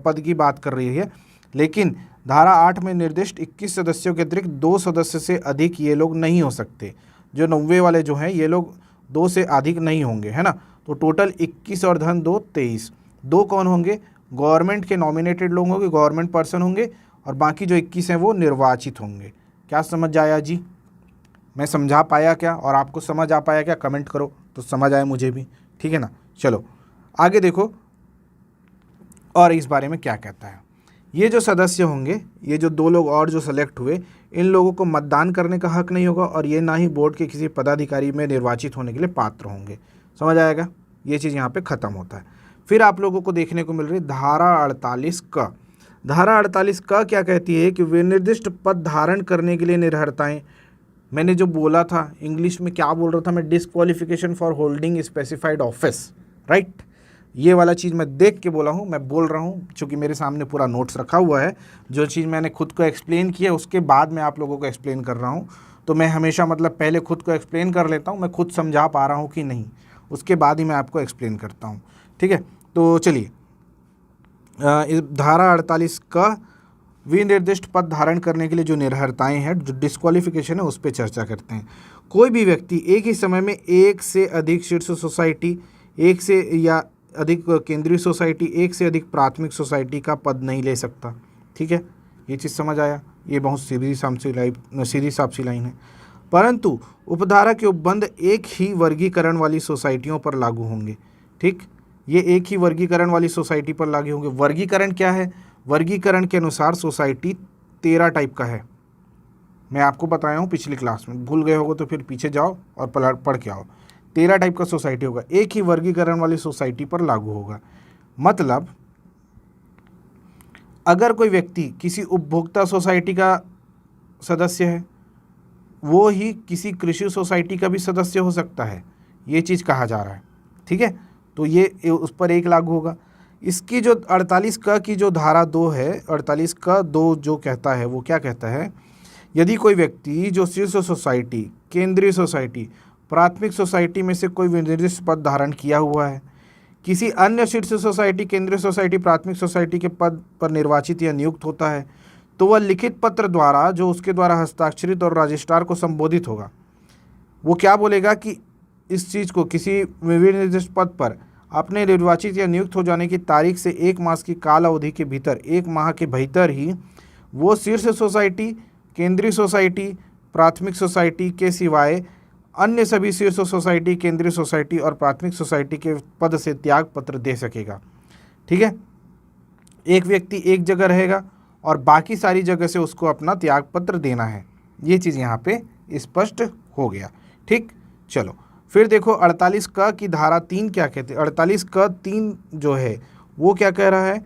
पद की बात कर रही है, लेकिन धारा 8 में निर्दिष्ट 21 सदस्यों के अतिरिक्त 2 सदस्य से अधिक ये लोग नहीं हो सकते। जो 90 वाले जो हैं ये लोग 2 से अधिक नहीं होंगे, है ना। तो टोटल 21 और धन 2 23। 2 कौन होंगे? गवर्नमेंट के नॉमिनेटेड लोग होंगे, गवर्नमेंट पर्सन होंगे, और बाकी जो 21 हैं वो निर्वाचित होंगे। क्या समझ आया जी? मैं समझा पाया क्या? और आपको समझ आ पाया क्या? कमेंट करो तो समझ आए मुझे भी, ठीक है ना। चलो आगे देखो और इस बारे में क्या कहता है। ये जो सदस्य होंगे, ये जो 2 लोग और जो सेलेक्ट हुए, इन लोगों को मतदान करने का हक नहीं होगा और ये ना ही बोर्ड के किसी पदाधिकारी में निर्वाचित होने के लिए पात्र होंगे। समझ आएगा? ये चीज़ यहाँ पे ख़त्म होता है। फिर आप लोगों को देखने को मिल रही धारा 48 का। धारा 48 का क्या कहती है कि विनिर्दिष्ट पद धारण करने के लिए निर्हरताएँ, मैंने जो बोला था इंग्लिश में क्या बोल रहा था मैं, disqualification for holding specified office, right. ये वाला चीज़ मैं देख के बोला हूँ, मैं बोल रहा हूँ क्योंकि मेरे सामने पूरा नोट्स रखा हुआ है। जो चीज़ मैंने खुद को एक्सप्लेन किया उसके बाद मैं आप लोगों को एक्सप्लेन कर रहा हूँ। तो मैं हमेशा मतलब पहले खुद को एक्सप्लेन कर लेता हूँ, मैं खुद समझा पा रहा हूँ कि नहीं, उसके बाद ही मैं आपको एक्सप्लेन करता हूँ, ठीक है। तो चलिए इस धारा 48 का विनिर्दिष्ट पद धारण करने के लिए जो निर्हरताएँ हैं, जो डिस्क्वालिफिकेशन है, उस पर चर्चा करते हैं। कोई भी व्यक्ति एक ही समय में एक से अधिक शीर्ष सोसाइटी, एक से या अधिक केंद्रीय सोसाइटी, एक से अधिक प्राथमिक सोसाइटी का पद नहीं ले सकता, ठीक है। ये चीज़ समझ आया? ये बहुत सीधी साफ लाइन है। परंतु उपधारा के उपबंध एक ही वर्गीकरण वाली सोसाइटियों पर लागू होंगे, ठीक। ये एक ही वर्गीकरण वाली सोसाइटी पर लागू होंगे। वर्गीकरण क्या है? वर्गीकरण के अनुसार सोसाइटी 13 टाइप का है। मैं आपको बताया हूँ पिछली क्लास में, भूल गए होगे तो फिर पीछे जाओ और पढ़ के आओ। 13 टाइप का सोसाइटी होगा, एक ही वर्गीकरण वाली सोसाइटी पर लागू होगा। मतलब अगर कोई व्यक्ति किसी उपभोक्ता सोसाइटी का सदस्य है, वो ही किसी कृषि सोसाइटी का भी सदस्य हो सकता है, ये चीज़ कहा जा रहा है, ठीक है। तो ये उस पर 1 लागू होगा। इसकी जो 48 का की जो धारा 2 है, 48 का 2 जो कहता है वो क्या कहता है, यदि कोई व्यक्ति जो शीर्ष सोसाइटी, केंद्रीय सोसाइटी, प्राथमिक सोसाइटी में से कोई विनिर्दिष्ट पद धारण किया हुआ है, किसी अन्य शीर्ष सोसाइटी, केंद्रीय सोसाइटी, प्राथमिक सोसाइटी के पद पर निर्वाचित या नियुक्त होता है, तो वह लिखित पत्र द्वारा जो उसके द्वारा हस्ताक्षरित और रजिस्ट्रार को संबोधित होगा, वो क्या बोलेगा कि इस चीज़ को किसी विनिर्दिष्ट पद पर अपने निर्वाचित या नियुक्त हो जाने की तारीख से 1 मास की काल अवधि के भीतर, 1 माह के भीतर ही वो शीर्ष सोसाइटी, केंद्रीय सोसाइटी, प्राथमिक सोसाइटी के सिवाय अन्य सभी शीर्ष सोसाइटी, केंद्रीय सोसाइटी और प्राथमिक सोसाइटी के पद से त्याग पत्र दे सकेगा, ठीक है। एक व्यक्ति एक जगह रहेगा और बाकी सारी जगह से उसको अपना त्याग पत्र देना है। ये चीज़ यहाँ पे स्पष्ट हो गया, ठीक। चलो फिर देखो 48 का की धारा 3 क्या कहते हैं। 48 का 3 जो है वो क्या कह रहा है,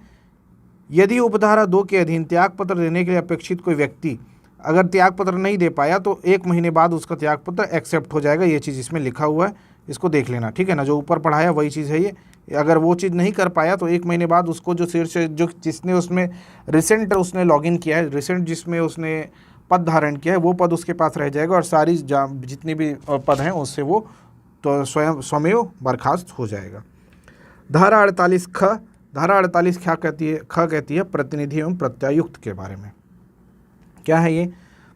यदि उपधारा 2 के अधीन त्याग पत्र देने के लिए अपेक्षित कोई व्यक्ति अगर त्याग पत्र नहीं दे पाया तो 1 महीने बाद उसका त्याग पत्र एक्सेप्ट हो जाएगा। ये चीज़ इसमें लिखा हुआ है, इसको देख लेना, ठीक है ना। जो ऊपर पढ़ाया वही चीज़ है ये। अगर वो चीज़ नहीं कर पाया तो 1 महीने बाद उसको जो शीर्ष, जो जिसने उसमें रिसेंट उसने लॉगिन किया है, रिसेंट जिसमें उसने पद धारण किया है, वो पद उसके पास रह जाएगा और सारी जितने भी पद हैं उससे वो तो स्वयं बर्खास्त हो जाएगा। धारा 48 ख, धारा 48 क्या कहती है? ख कहती है प्रतिनिधि एवं प्रत्यायुक्त के बारे में। क्या है ये?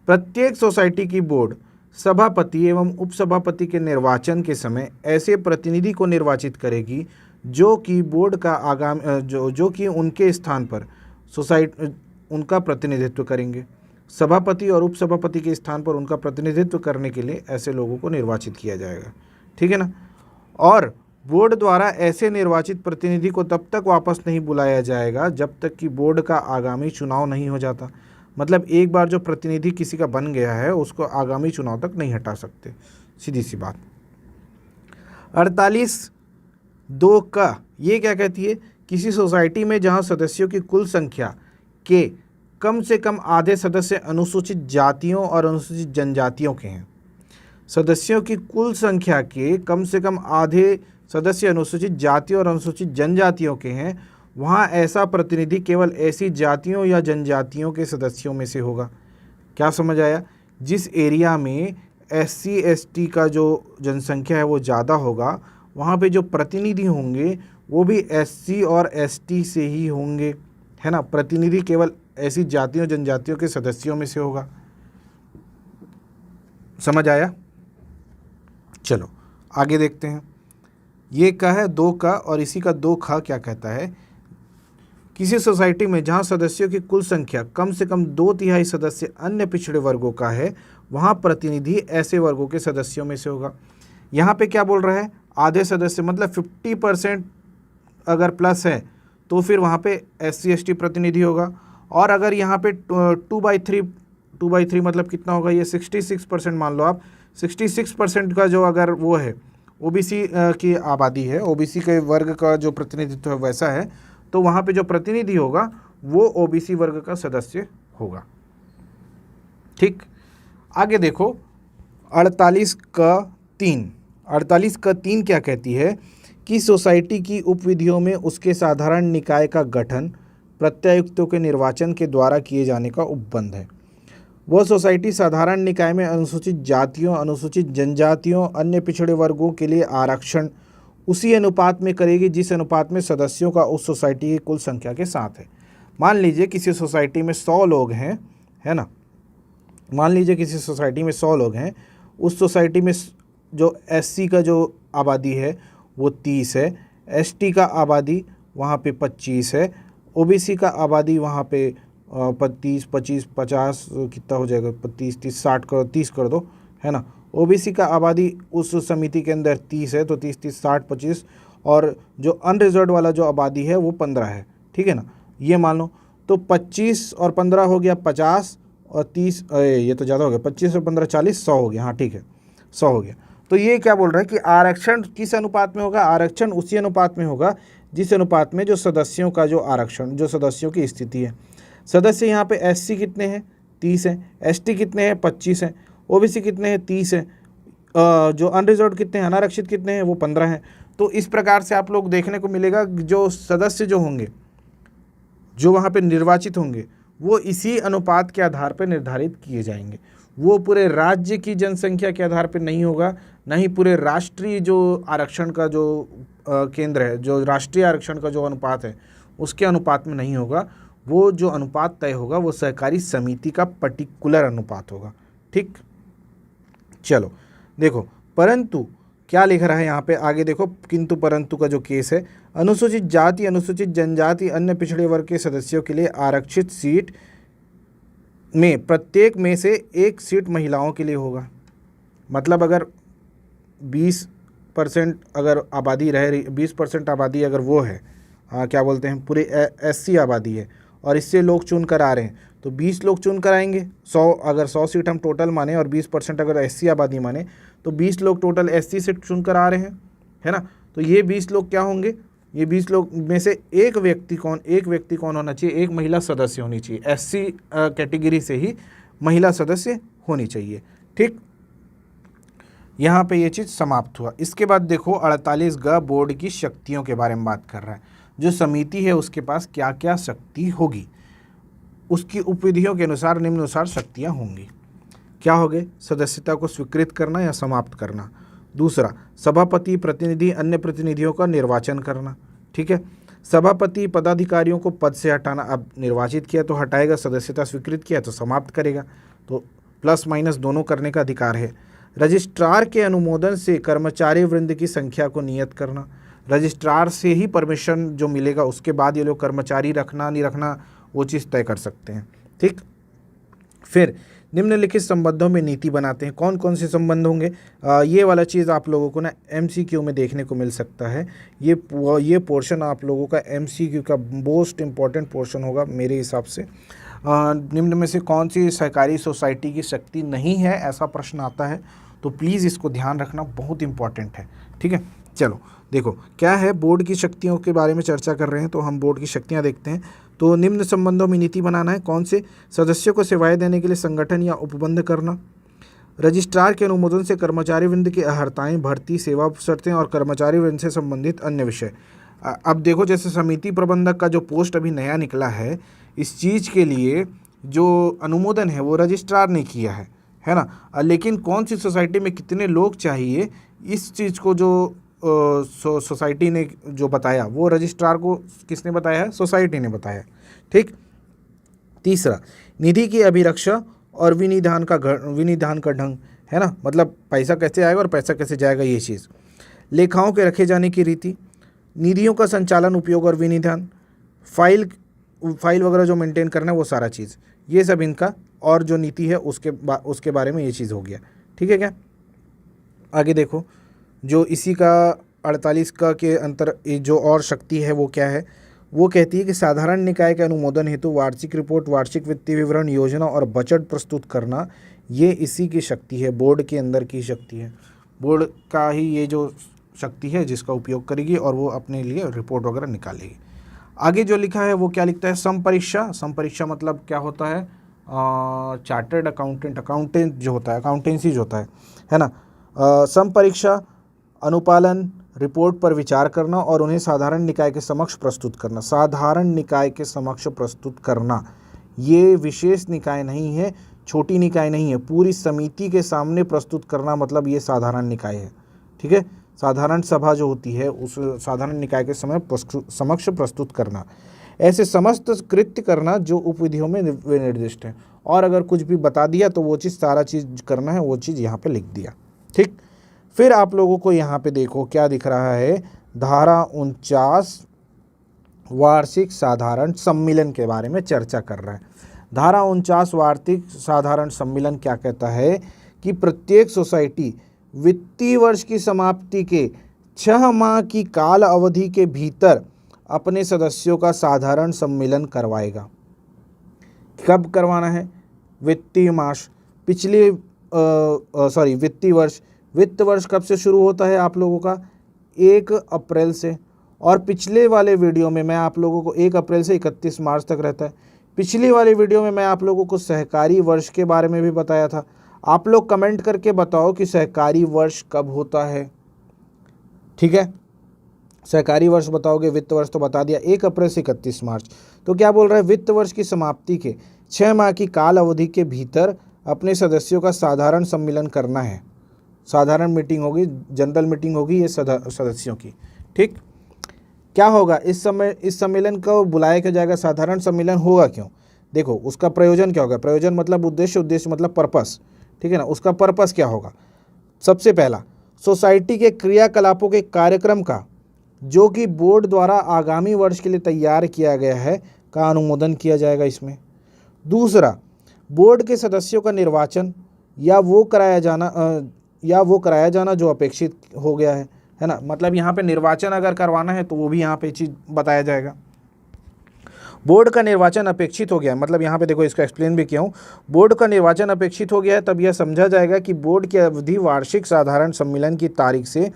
प्रत्येक सोसाइटी की बोर्ड सभापति एवं उपसभापति के निर्वाचन के समय ऐसे प्रतिनिधि को निर्वाचित करेगी जो कि बोर्ड का जो कि उनके स्थान पर सोसाइटी उनका प्रतिनिधित्व करेंगे। सभापति और उपसभापति के स्थान पर उनका प्रतिनिधित्व करने के लिए ऐसे लोगों को निर्वाचित किया जाएगा, ठीक है ना। और बोर्ड द्वारा ऐसे निर्वाचित प्रतिनिधि को तब तक वापस नहीं बुलाया जाएगा जब तक कि बोर्ड का आगामी चुनाव नहीं हो जाता। मतलब एक बार जो प्रतिनिधि किसी का बन गया है उसको आगामी चुनाव तक नहीं हटा सकते, सीधी सी बात। 48(2) का ये क्या कहती है, किसी सोसाइटी में जहां सदस्यों की कुल संख्या के कम से कम आधे सदस्य अनुसूचित जातियों और अनुसूचित जनजातियों के हैं। सदस्यों की कुल संख्या के कम से कम आधे सदस्य अनुसूचित जाति और अनुसूचित जनजातियों के हैं, वहाँ ऐसा प्रतिनिधि केवल ऐसी जातियों या जनजातियों के सदस्यों में से होगा। क्या समझ आया? जिस एरिया में SC ST का जो जनसंख्या है वो ज़्यादा होगा, वहाँ पे जो प्रतिनिधि होंगे वो भी SC और ST से ही होंगे, है ना। प्रतिनिधि केवल ऐसी जातियों जनजातियों के सदस्यों में से होगा। समझ आया? चलो आगे देखते हैं। ये का है 2 का और इसी का 2 खा क्या कहता है? किसी सोसाइटी में जहाँ सदस्यों की कुल संख्या कम से कम 2/3 सदस्य अन्य पिछड़े वर्गों का है, वहाँ प्रतिनिधि ऐसे वर्गों के सदस्यों में से होगा। यहाँ पे क्या बोल रहा है? आधे सदस्य मतलब 50% अगर प्लस है तो फिर वहाँ पे SC ST प्रतिनिधि होगा। और अगर यहाँ पे 2/3 मतलब कितना होगा? ये 66% मान लो आप। 66% का जो अगर वो है OBC की आबादी है, OBC के वर्ग का जो प्रतिनिधित्व है वैसा है, तो वहाँ पे जो प्रतिनिधि होगा वो OBC वर्ग का सदस्य होगा। ठीक, आगे देखो 48 का 3। 48 का 3 क्या कहती है कि सोसाइटी की उपविधियों में उसके साधारण निकाय का गठन प्रत्यायुक्तों के निर्वाचन के द्वारा किए जाने का उपबंध है। वह सोसाइटी साधारण निकाय में अनुसूचित जातियों, अनुसूचित जनजातियों, अन्य पिछड़े वर्गों के लिए आरक्षण उसी अनुपात में करेगी जिस अनुपात में सदस्यों का उस सोसाइटी की कुल संख्या के साथ है। मान लीजिए किसी सोसाइटी में 100 लोग हैं, है ना। मान लीजिए किसी सोसाइटी में 100 लोग हैं, उस सोसाइटी में जो SC का जो आबादी है वो 30 है, ST का आबादी वहाँ पे 25 है, OBC का आबादी वहाँ पे 25, 25, 50 कितना हो जाएगा? 25, 30, 60 कर 30 कर दो, है ना। OBC का आबादी उस समिति के अंदर 30 है, तो 30, 30, 60, 25, और जो अनरिजर्व वाला जो आबादी है वो 15 है, ठीक है ना। ये मान लो तो 25 और 15 हो गया 50 और 30, ये तो ज़्यादा हो गया, 25 और 15 40, 100 हो गया। हाँ ठीक है, 100 हो गया। तो ये क्या बोल रहा है कि आरक्षण किस अनुपात में होगा? आरक्षण उसी अनुपात में होगा जिस अनुपात में जो सदस्यों का जो आरक्षण, जो सदस्यों की स्थिति है। सदस्य यहाँ पे SC कितने हैं? 30 हैं। ST कितने हैं? 25 हैं। OBC कितने हैं? 30 हैं। जो अनरिजर्व्ड कितने हैं, अनारक्षित कितने हैं? वो 15 हैं। तो इस प्रकार से आप लोग देखने को मिलेगा जो सदस्य जो होंगे, जो वहाँ पे निर्वाचित होंगे, वो इसी अनुपात के आधार पर निर्धारित किए जाएंगे। वो पूरे राज्य की जनसंख्या के आधार पर नहीं होगा, ना ही पूरे राष्ट्रीय जो आरक्षण का जो केंद्र है, जो राष्ट्रीय आरक्षण का जो अनुपात है उसके अनुपात में नहीं होगा। वो जो अनुपात तय होगा वो सहकारी समिति का पर्टिकुलर अनुपात होगा। ठीक, चलो देखो, परंतु क्या लिख रहा है यहाँ पे? आगे देखो, किंतु परंतु का जो केस है, अनुसूचित जाति, अनुसूचित जनजाति, अन्य पिछड़े वर्ग के सदस्यों के लिए आरक्षित सीट में प्रत्येक में से एक सीट महिलाओं के लिए होगा। मतलब अगर 20% अगर आबादी रह रही, 20% आबादी अगर वो है, क्या बोलते हैं, पूरी SC आबादी है और इससे लोग चुन कर आ रहे हैं, तो 20 लोग चुन कर आएंगे। 100 अगर 100 सीट हम टोटल माने और 20% अगर SC आबादी माने, तो 20 लोग टोटल SC से चुन कर आ रहे हैं, है ना। तो ये 20 लोग क्या होंगे? ये 20 लोग में से एक व्यक्ति कौन होना चाहिए? एक महिला सदस्य होनी चाहिए। SC कैटेगरी से ही महिला सदस्य होनी चाहिए। ठीक, यहाँ पे ये चीज़ समाप्त हुआ। इसके बाद देखो 48 ग बोर्ड की शक्तियों के बारे में बात कर रहा है। जो समिति है उसके पास क्या क्या शक्ति होगी, उसकी उपविधियों के अनुसार निम्नानुसार शक्तियाँ होंगी। क्या हो गए? सदस्यता को स्वीकृत करना या समाप्त करना। दूसरा, सभापति, प्रतिनिधि, अन्य प्रतिनिधियों का निर्वाचन करना। ठीक है, सभापति पदाधिकारियों को पद से हटाना। अब निर्वाचित किया तो हटाएगा, सदस्यता स्वीकृत किया तो समाप्त करेगा, तो प्लस माइनस दोनों करने का अधिकार है। रजिस्ट्रार के अनुमोदन से कर्मचारी वृंद की संख्या को नियत करना। रजिस्ट्रार से ही परमिशन जो मिलेगा उसके बाद ये लोग कर्मचारी रखना नहीं रखना वो चीज़ तय कर सकते हैं। ठीक, फिर निम्नलिखित संबंधों में नीति बनाते हैं। कौन कौन से संबंध होंगे? ये वाला चीज़ आप लोगों को ना MCQ में देखने को मिल सकता है। ये पोर्शन आप लोगों का MCQ का मोस्ट इम्पॉर्टेंट पोर्शन होगा मेरे हिसाब से। निम्न में से कौन सी सहकारी सोसाइटी की शक्ति नहीं है, ऐसा प्रश्न आता है, तो प्लीज़ इसको ध्यान रखना, बहुत इंपॉर्टेंट है। ठीक है, चलो देखो क्या है, बोर्ड की शक्तियों के बारे में चर्चा कर रहे हैं, तो हम बोर्ड की शक्तियाँ देखते हैं। तो निम्न संबंधों में नीति बनाना है। कौन से? सदस्यों को सेवाएं देने के लिए संगठन या उपबंध करना। रजिस्ट्रार के अनुमोदन से कर्मचारी वृंद की अहर्ताएँ, भर्ती, सेवा शर्तें और कर्मचारी वृंद से संबंधित अन्य विषय। अब देखो जैसे समिति प्रबंधक का जो पोस्ट अभी नया निकला है, इस चीज़ के लिए जो अनुमोदन है वो रजिस्ट्रार ने किया है ना। लेकिन कौन सी सोसाइटी में कितने लोग चाहिए, इस चीज़ को जो सोसाइटी ने जो बताया वो रजिस्ट्रार को किसने बताया है? सोसाइटी ने बताया। ठीक। तीसरा, निधि की अभिरक्षा और विनिधान का ढंग, है ना, मतलब पैसा कैसे आएगा और पैसा कैसे जाएगा, ये चीज़। लेखाओं के रखे जाने की रीति, निधियों का संचालन, उपयोग और विनिधान, फाइल वगैरह जो मेंटेन करना है वो सारा चीज़, ये सब इनका, और जो नीति है उसके बारे में ये चीज़ हो गया। ठीक है क्या? आगे देखो, जो इसी का 48 का के अंतर जो और शक्ति है वो क्या है? वो कहती है कि साधारण निकाय के अनुमोदन हेतु वार्षिक रिपोर्ट, वार्षिक वित्तीय विवरण, योजना और बजट प्रस्तुत करना, ये इसी की शक्ति है, बोर्ड के अंदर की शक्ति है। बोर्ड का ही ये जो शक्ति है जिसका उपयोग करेगी और वो अपने लिए रिपोर्ट वगैरह निकालेगी। आगे जो लिखा है वो क्या लिखता है? संपरीक्षा मतलब क्या होता है? चार्टर्ड अकाउंटेंट जो होता है, अकाउंटेंसी जो होता है ना। संपरीक्षा, अनुपालन, रिपोर्ट पर विचार करना और उन्हें साधारण निकाय के समक्ष प्रस्तुत करना। साधारण निकाय के समक्ष प्रस्तुत करना, ये विशेष निकाय नहीं है, छोटी निकाय नहीं है, पूरी समिति के सामने प्रस्तुत करना, मतलब ये साधारण निकाय है। ठीक है, साधारण सभा जो होती है उस साधारण निकाय के समक्ष प्रस्तुत करना। ऐसे समस्त कृत्य करना जो उपविधियों में निर्दिष्ट है, और अगर कुछ भी बता दिया तो वो चीज़, सारा चीज़ करना है वो चीज़ यहाँ पे लिख दिया। ठीक। फिर आप लोगों को यहाँ पे देखो क्या दिख रहा है, धारा 49 वार्षिक साधारण सम्मेलन के बारे में चर्चा कर रहा है। धारा 49 वार्षिक साधारण सम्मेलन क्या कहता है कि प्रत्येक सोसाइटी वित्तीय वर्ष की समाप्ति के 6 माह की काल अवधि के भीतर अपने सदस्यों का साधारण सम्मेलन करवाएगा। कब करवाना है? वित्तीय मास, वित्त वर्ष कब से शुरू होता है आप लोगों का? 1 अप्रैल से। और पिछले वाले वीडियो में मैं आप लोगों को 1 अप्रैल से 31 मार्च तक रहता है। पिछली वाले वीडियो में मैं आप लोगों को सहकारी वर्ष के बारे में भी बताया था। आप लोग कमेंट करके बताओ कि सहकारी वर्ष कब होता है। ठीक है, सहकारी वर्ष बताओगे, वित्त वर्ष तो बता दिया 1 अप्रैल से 31 मार्च। तो क्या बोल रहा है? वित्त वर्ष की समाप्ति के 6 माह की काल अवधि के भीतर अपने सदस्यों का साधारण सम्मेलन करना है। साधारण मीटिंग होगी, जनरल मीटिंग होगी ये सदस्यों की। ठीक। क्या होगा इस सम्मेलन को बुलाया क्या जाएगा? साधारण सम्मेलन होगा क्यों? देखो उसका प्रयोजन क्या होगा? प्रयोजन मतलब उद्देश्य मतलब पर्पस। ठीक है ना, उसका पर्पस क्या होगा? सबसे पहला, सोसाइटी के क्रियाकलापों के कार्यक्रम का जो कि बोर्ड द्वारा आगामी वर्ष के लिए तैयार किया गया है का अनुमोदन किया जाएगा इसमें। दूसरा, बोर्ड के सदस्यों का निर्वाचन या वो कराया जाना जो अपेक्षित हो गया है ना, मतलब यहाँ पे निर्वाचन अगर करवाना है तो वो भी यहाँ पे चीज़ बताया जाएगा। बोर्ड का निर्वाचन अपेक्षित हो गया है, मतलब यहाँ पे देखो इसको एक्सप्लेन भी किया हूँ। बोर्ड का निर्वाचन अपेक्षित हो गया है तब यह समझा जाएगा कि बोर्ड की अवधि वार्षिक साधारण सम्मेलन की तारीख से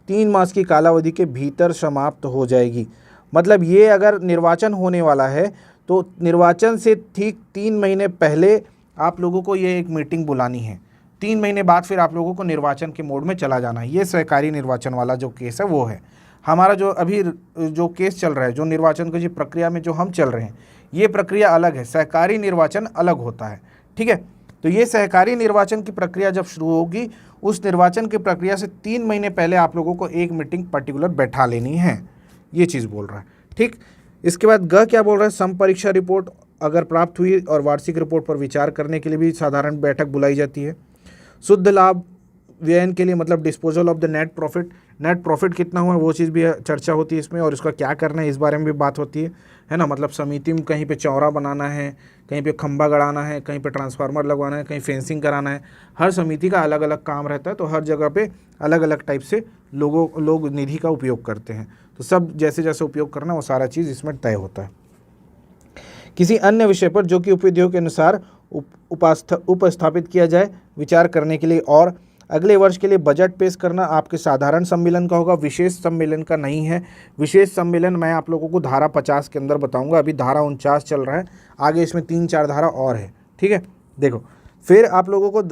3 मास की कालावधि के भीतर समाप्त हो जाएगी। मतलब ये अगर निर्वाचन होने वाला है तो निर्वाचन से ठीक 3 महीने पहले आप लोगों को ये एक मीटिंग बुलानी है। 3 महीने बाद फिर आप लोगों को निर्वाचन के मोड में चला जाना है। ये सहकारी निर्वाचन वाला जो केस है वो है। हमारा जो अभी जो केस चल रहा है, जो निर्वाचन की प्रक्रिया में जो हम चल रहे हैं, ये प्रक्रिया अलग है, सहकारी निर्वाचन अलग होता है। ठीक है, तो ये सहकारी निर्वाचन की प्रक्रिया जब शुरू होगी, उस निर्वाचन की प्रक्रिया से 3 महीने पहले आप लोगों को एक मीटिंग पर्टिकुलर बैठा लेनी है, ये चीज़ बोल रहा है। ठीक। इसके बाद क्या बोल रहा है? संपरीक्षा रिपोर्ट अगर प्राप्त हुई और वार्षिक रिपोर्ट पर विचार करने के लिए भी साधारण बैठक बुलाई जाती है। शुद्ध लाभ व्ययन के लिए मतलब disposal of the net profit कितना हुआ वो चीज़ भी चर्चा होती है इसमें, और इसका क्या करना है इस बारे में भी बात होती है ना। मतलब समिति में कहीं पे चौरा बनाना है, कहीं पे खंभा गड़ाना है, कहीं पे ट्रांसफार्मर लगवाना है, कहीं फेंसिंग कराना है। हर समिति का अलग अलग काम रहता है, तो हर जगह पे अलग अलग टाइप से लोग निधि का उपयोग करते हैं। तो सब जैसे जैसे उपयोग करना वो सारा चीज़ इसमें तय होता है। किसी अन्य विषय पर जो कि उपविधियों के अनुसार उपस्थापित किया जाए विचार करने के लिए, और अगले वर्ष के लिए बजट पेश करना आपके साधारण सम्मेलन का होगा, विशेष सम्मेलन का नहीं है। विशेष सम्मेलन मैं आप लोगों को धारा 50 के अंदर बताऊंगा, अभी धारा 49 चल रहा है, आगे इसमें 3-4 धारा और है। ठीक है, देखो फिर आप लोगों को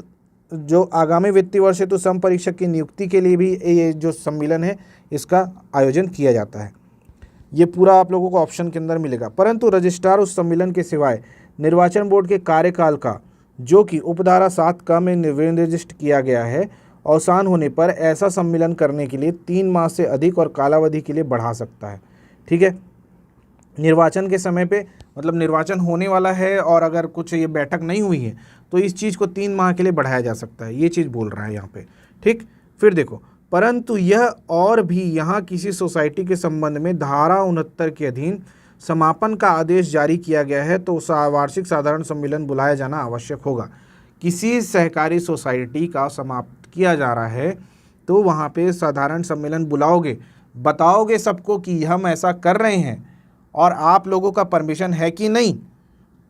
जो आगामी वित्तीय वर्ष हेतु समपरीक्षक की नियुक्ति के लिए भी ये जो सम्मेलन है इसका आयोजन किया जाता है। ये पूरा आप लोगों को ऑप्शन के अंदर मिलेगा। परंतु रजिस्ट्रार उस सम्मेलन के सिवाय निर्वाचन बोर्ड के कार्यकाल का, जो कि उपधारा 7 में निर्दिष्ट किया गया है, अवसान होने पर ऐसा सम्मेलन करने के लिए 3 माह से अधिक और कालावधि के लिए बढ़ा सकता है। ठीक है, निर्वाचन के समय पे मतलब निर्वाचन होने वाला है और अगर कुछ ये बैठक नहीं हुई है तो इस चीज़ को 3 माह के लिए बढ़ाया जा सकता है, ये चीज़ बोल रहा है यहाँ पे। ठीक, फिर देखो, परंतु यह और भी यहाँ किसी सोसाइटी के संबंध में धारा 69 के अधीन समापन का आदेश जारी किया गया है तो वार्षिक साधारण सम्मेलन बुलाया जाना आवश्यक होगा। किसी सहकारी सोसाइटी का समाप्त किया जा रहा है तो वहाँ पे साधारण सम्मेलन बुलाओगे, बताओगे सबको कि हम ऐसा कर रहे हैं और आप लोगों का परमिशन है कि नहीं,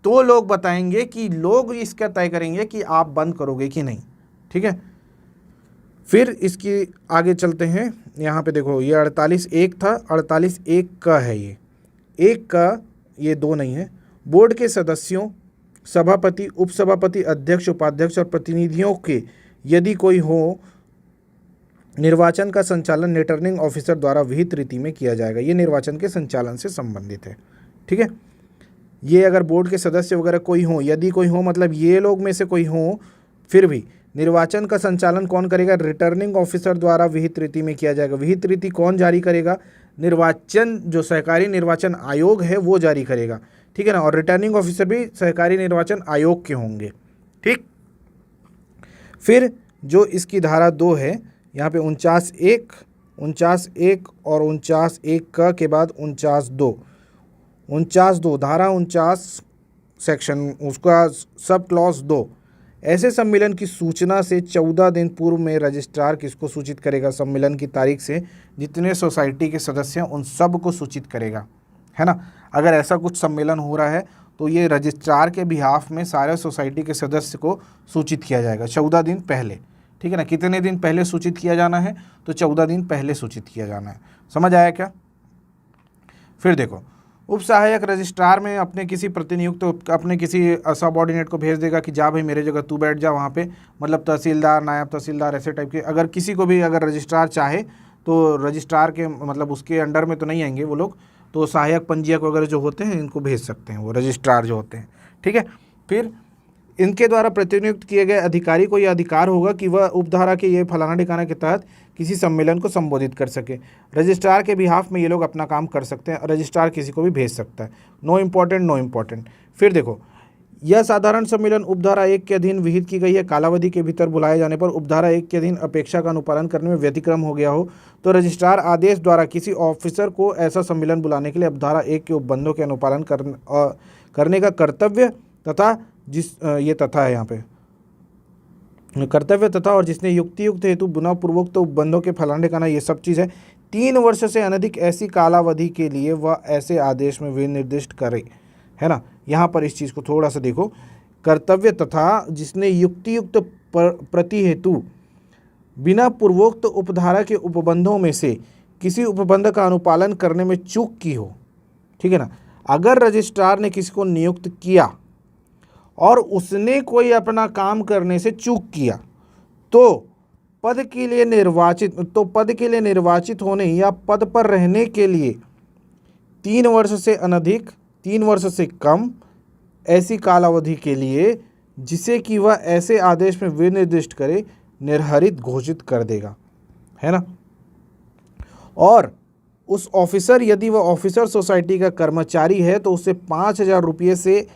तो लोग बताएंगे कि लोग इसका तय करेंगे कि आप बंद करोगे कि नहीं। ठीक है, फिर इसकी आगे चलते हैं। यहाँ पे देखो ये 48(1) था, 48(1) का है ये 1 का, ये 2 नहीं है। बोर्ड के सदस्यों, सभापति, उपसभापति, अध्यक्ष, उपाध्यक्ष और प्रतिनिधियों के यदि कोई हो, निर्वाचन का संचालन रिटर्निंग ऑफिसर द्वारा विहित रीति में किया जाएगा। ये निर्वाचन के संचालन से संबंधित है। ठीक है, ये अगर बोर्ड के सदस्य वगैरह कोई हो, यदि कोई हो मतलब ये लोग में से कोई हो, फिर भी निर्वाचन का संचालन कौन करेगा? रिटर्निंग ऑफिसर द्वारा विहित रीति में किया जाएगा। विहित रीति कौन जारी करेगा? निर्वाचन, जो सहकारी निर्वाचन आयोग है वो जारी करेगा। ठीक है ना, और रिटर्निंग ऑफिसर भी सहकारी निर्वाचन आयोग के होंगे। ठीक, फिर जो इसकी धारा 2 है यहाँ पे 49(1), 49(1) और 49(1) का के बाद 49(2), 49(2) धारा 49 सेक्शन उसका सब क्लॉज 2, ऐसे सम्मेलन की सूचना से 14 दिन पूर्व में रजिस्ट्रार किसको सूचित करेगा? सम्मेलन की तारीख से जितने सोसाइटी के सदस्य हैं उन सब को सूचित करेगा, है ना। अगर ऐसा कुछ सम्मेलन हो रहा है तो ये रजिस्ट्रार के बिहाफ में सारे सोसाइटी के सदस्य को सूचित किया जाएगा 14 दिन पहले। ठीक है ना, कितने दिन पहले सूचित किया जाना है? तो 14 दिन पहले सूचित किया जाना है। समझ आया क्या? फिर देखो, उप सहायक रजिस्ट्रार में अपने किसी प्रतिनियुक्त तो अपने किसी सबऑर्डिनेट को भेज देगा कि जा भाई मेरे जगह तू बैठ जा वहाँ पे, मतलब तहसीलदार, नायब तहसीलदार, ऐसे टाइप के। अगर किसी को भी अगर रजिस्ट्रार चाहे तो रजिस्ट्रार के मतलब उसके अंडर में तो नहीं आएंगे वो लोग, तो सहायक पंजीयक वगैरह जो होते हैं इनको भेज सकते हैं वो रजिस्ट्रार जो होते हैं। ठीक है, फिर इनके द्वारा प्रतिनियुक्त किए गए अधिकारी को यह अधिकार होगा कि वह उपधारा के ये फलाना ठिकाना के तहत किसी सम्मेलन को संबोधित कर सके। रजिस्ट्रार के बिहाफ में ये लोग अपना काम कर सकते हैं। रजिस्ट्रार किसी को भी भेज सकता है। No important, no important. फिर देखो, यह साधारण सम्मेलन उपधारा 1 के अधीन विहित की गई है। कालावधि के भीतर बुलाए जाने पर उपधारा 1 के अधीन अपेक्षा का अनुपालन करने में व्यतिक्रम हो गया हो तो रजिस्ट्रार आदेश द्वारा किसी ऑफिसर को ऐसा सम्मेलन बुलाने के लिए उपधारा 1 के उपबंधों के अनुपालन करने का कर्तव्य तथा ये तथा है यहाँ पे कर्तव्य तथा और जिसने युक्तियुक्त हेतु बिना पूर्वोक्त उपबंधों के फलाने का ना, ये सब चीज़ है। 3 वर्ष से अनधिक ऐसी कालावधि के लिए वह ऐसे आदेश में विनिर्दिष्ट करे, है ना। यहाँ पर इस चीज़ को थोड़ा सा देखो, कर्तव्य तथा जिसने युक्तियुक्त प्रति हेतु बिना पूर्वोक्त उपधारा के उपबंधों में से किसी उपबंध का अनुपालन करने में चूक की हो। ठीक है ना, अगर रजिस्ट्रार ने किसी को नियुक्त किया और उसने कोई अपना काम करने से चूक किया तो पद के लिए निर्वाचित होने या पद पर रहने के लिए 3 वर्ष से अनधिक, 3 वर्ष से कम ऐसी कालावधि के लिए जिसे कि वह ऐसे आदेश में विनिर्दिष्ट करे, निर्हरित घोषित कर देगा, है ना। और उस ऑफिसर, यदि वह ऑफिसर सोसाइटी का कर्मचारी है तो उसे 5,000 रुपये से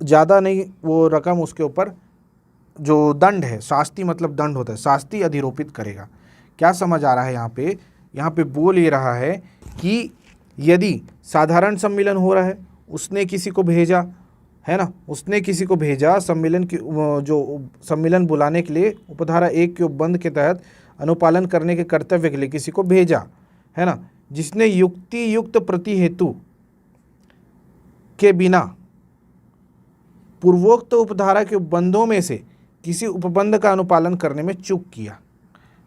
ज़्यादा नहीं वो रकम उसके ऊपर जो दंड है, शास्ति मतलब दंड होता है, शास्ति अधिरोपित करेगा। क्या समझ आ रहा है यहाँ पे बोल ये रहा है कि यदि साधारण सम्मेलन हो रहा है, उसने किसी को भेजा, है ना, उसने किसी को भेजा सम्मेलन की जो सम्मेलन बुलाने के लिए उपधारा 1 के उपबंध के तहत अनुपालन करने के कर्तव्य के लिए किसी को भेजा, है ना, जिसने युक्तियुक्त प्रति हेतु के बिना पूर्वोक्त उपधारा के उपबंधों में से किसी उपबंध का अनुपालन करने में चूक किया,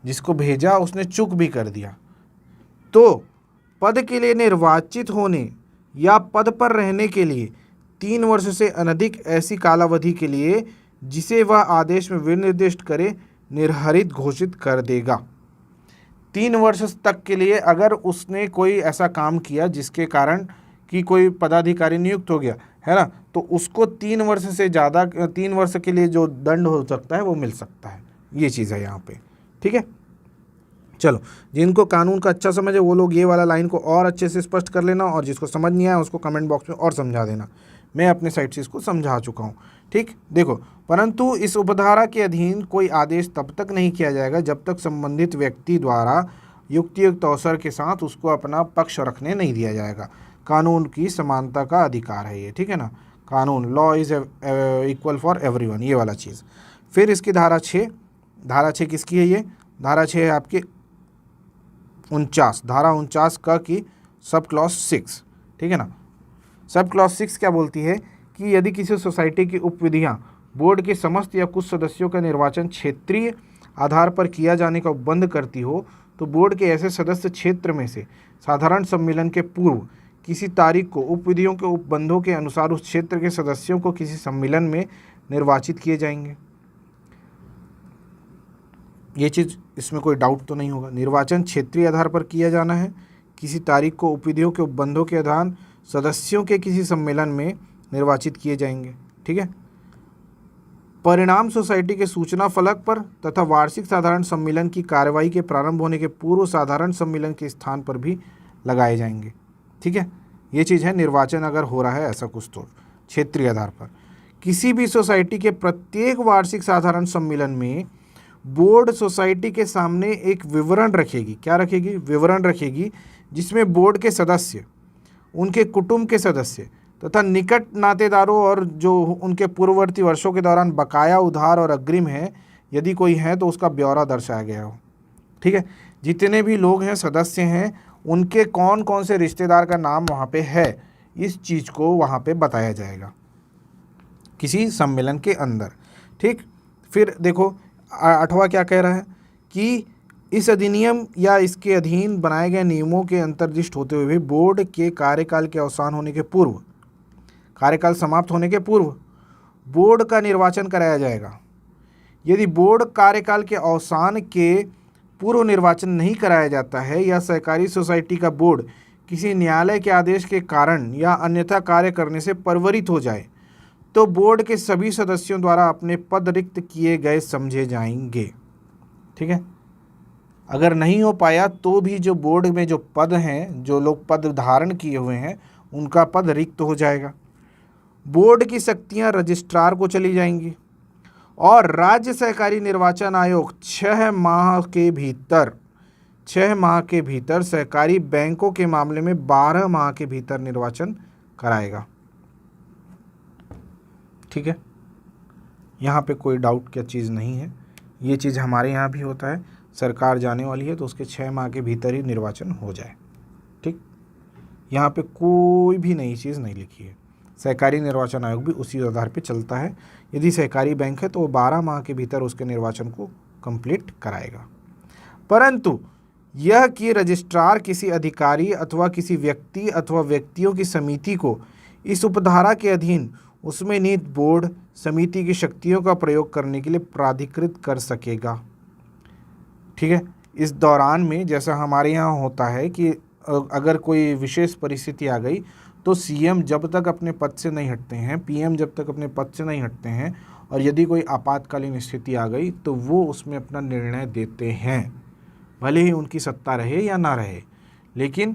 जिसको भेजा उसने चूक भी कर दिया, तो पद के लिए निर्वाचित होने या पद पर रहने के लिए 3 वर्ष से अनधिक ऐसी कालावधि के लिए जिसे वह आदेश में विनिर्दिष्ट करे, निर्हरित घोषित कर देगा। 3 वर्ष तक के लिए अगर उसने कोई ऐसा काम किया जिसके कारण कि कोई पदाधिकारी नियुक्त हो गया, है ना, तो उसको 3 वर्ष से ज़्यादा 3 वर्ष के लिए जो दंड हो सकता है वो मिल सकता है। ये चीज़ है यहाँ पे, ठीक है। चलो, जिनको कानून का अच्छा समझ है वो लोग ये वाला लाइन को और अच्छे से स्पष्ट कर लेना, और जिसको समझ नहीं आया उसको कमेंट बॉक्स में और समझा देना। मैं अपने साइड से इसको समझा चुका हूँ, ठीक। देखो, परंतु इस उपधारा के अधीन कोई आदेश तब तक नहीं किया जाएगा जब तक संबंधित व्यक्ति द्वारा युक्तियुक्त अवसर के साथ उसको अपना पक्ष रखने नहीं दिया जाएगा। कानून की समानता का अधिकार है ये, ठीक है ना। कानून, law is equal for everyone, ये वाला चीज़। फिर इसकी धारा 6, धारा 6 किसकी है? ये धारा 6 है आपकी 49, धारा 49 का की सब क्लॉज 6, ठीक है ना। सब क्लॉज 6 क्या बोलती है कि यदि किसी सोसाइटी की उपविधियां बोर्ड के समस्त या कुछ सदस्यों का निर्वाचन क्षेत्रीय आधार पर किया जाने का उपबंध करती हो, तो बोर्ड के ऐसे सदस्य क्षेत्र में से साधारण सम्मेलन के पूर्व किसी तारीख को उपविधियों के उपबंधों के अनुसार उस क्षेत्र के सदस्यों को किसी सम्मेलन में निर्वाचित किए जाएंगे। ये चीज़, इसमें कोई डाउट तो नहीं होगा। निर्वाचन क्षेत्रीय आधार पर किया जाना है, किसी तारीख को उपविधियों के उपबंधों के आधार सदस्यों के किसी सम्मेलन में निर्वाचित किए जाएंगे, ठीक है। परिणाम सोसाइटी के सूचना फलक पर तथा वार्षिक साधारण सम्मेलन की कार्यवाही के प्रारंभ होने के पूर्व साधारण सम्मेलन के स्थान पर भी लगाए जाएंगे, ठीक है। ये चीज़ है निर्वाचन अगर हो रहा है ऐसा कुछ तो क्षेत्रीय आधार पर। किसी भी सोसाइटी के प्रत्येक वार्षिक साधारण सम्मेलन में बोर्ड सोसाइटी के सामने एक विवरण रखेगी। क्या रखेगी? विवरण रखेगी, जिसमें बोर्ड के सदस्य, उनके कुटुंब के सदस्य तथा निकट नातेदारों और जो उनके पूर्ववर्ती वर्षों के दौरान बकाया, उधार और अग्रिम है, यदि कोई है तो उसका ब्यौरा दर्शाया गया हो, ठीक है। जितने भी लोग हैं, सदस्य हैं, उनके कौन कौन से रिश्तेदार का नाम वहाँ पे है, इस चीज़ को वहाँ पे बताया जाएगा किसी सम्मेलन के अंदर, ठीक। फिर देखो 8वां क्या कह रहा है कि इस अधिनियम या इसके अधीन बनाए गए नियमों के अंतर्दृष्ट होते हुए बोर्ड के कार्यकाल के अवसान होने के पूर्व, कार्यकाल समाप्त होने के पूर्व बोर्ड का निर्वाचन कराया जाएगा। यदि बोर्ड कार्यकाल के अवसान के पूर्व निर्वाचन नहीं कराया जाता है या सहकारी सोसाइटी का बोर्ड किसी न्यायालय के आदेश के कारण या अन्यथा कार्य करने से परवरित हो जाए, तो बोर्ड के सभी सदस्यों द्वारा अपने पद रिक्त किए गए समझे जाएंगे, ठीक है। अगर नहीं हो पाया तो भी जो बोर्ड में जो पद हैं, जो लोग पद धारण किए हुए हैं, उनका पद रिक्त हो जाएगा। बोर्ड की शक्तियां रजिस्ट्रार को चली जाएंगी और राज्य सहकारी निर्वाचन आयोग 6 माह के भीतर सहकारी बैंकों के मामले में 12 माह के भीतर निर्वाचन कराएगा, ठीक है। यहाँ पे कोई डाउट क्या चीज़ नहीं है। ये चीज़ हमारे यहाँ भी होता है, सरकार जाने वाली है तो उसके 6 माह के भीतर ही निर्वाचन हो जाए, ठीक। यहाँ पे कोई भी नई चीज़ नहीं लिखी है। सहकारी निर्वाचन आयोग भी उसी आधार पे चलता है। यदि सहकारी बैंक है तो वो 12 माह के भीतर उसके निर्वाचन को कंप्लीट कराएगा। परंतु यह कि रजिस्ट्रार किसी अधिकारी अथवा किसी व्यक्ति अथवा व्यक्तियों की समिति को इस उपधारा के अधीन उसमें निहित बोर्ड समिति की शक्तियों का प्रयोग करने के लिए प्राधिकृत कर सकेगा, ठीक है। इस दौरान में जैसा हमारे यहाँ होता है कि अगर कोई विशेष परिस्थिति आ गई तो सीएम जब तक अपने पद से नहीं हटते हैं, पीएम जब तक अपने पद से नहीं हटते हैं, और यदि कोई आपातकालीन स्थिति आ गई तो वो उसमें अपना निर्णय देते हैं, भले ही उनकी सत्ता रहे या ना रहे। लेकिन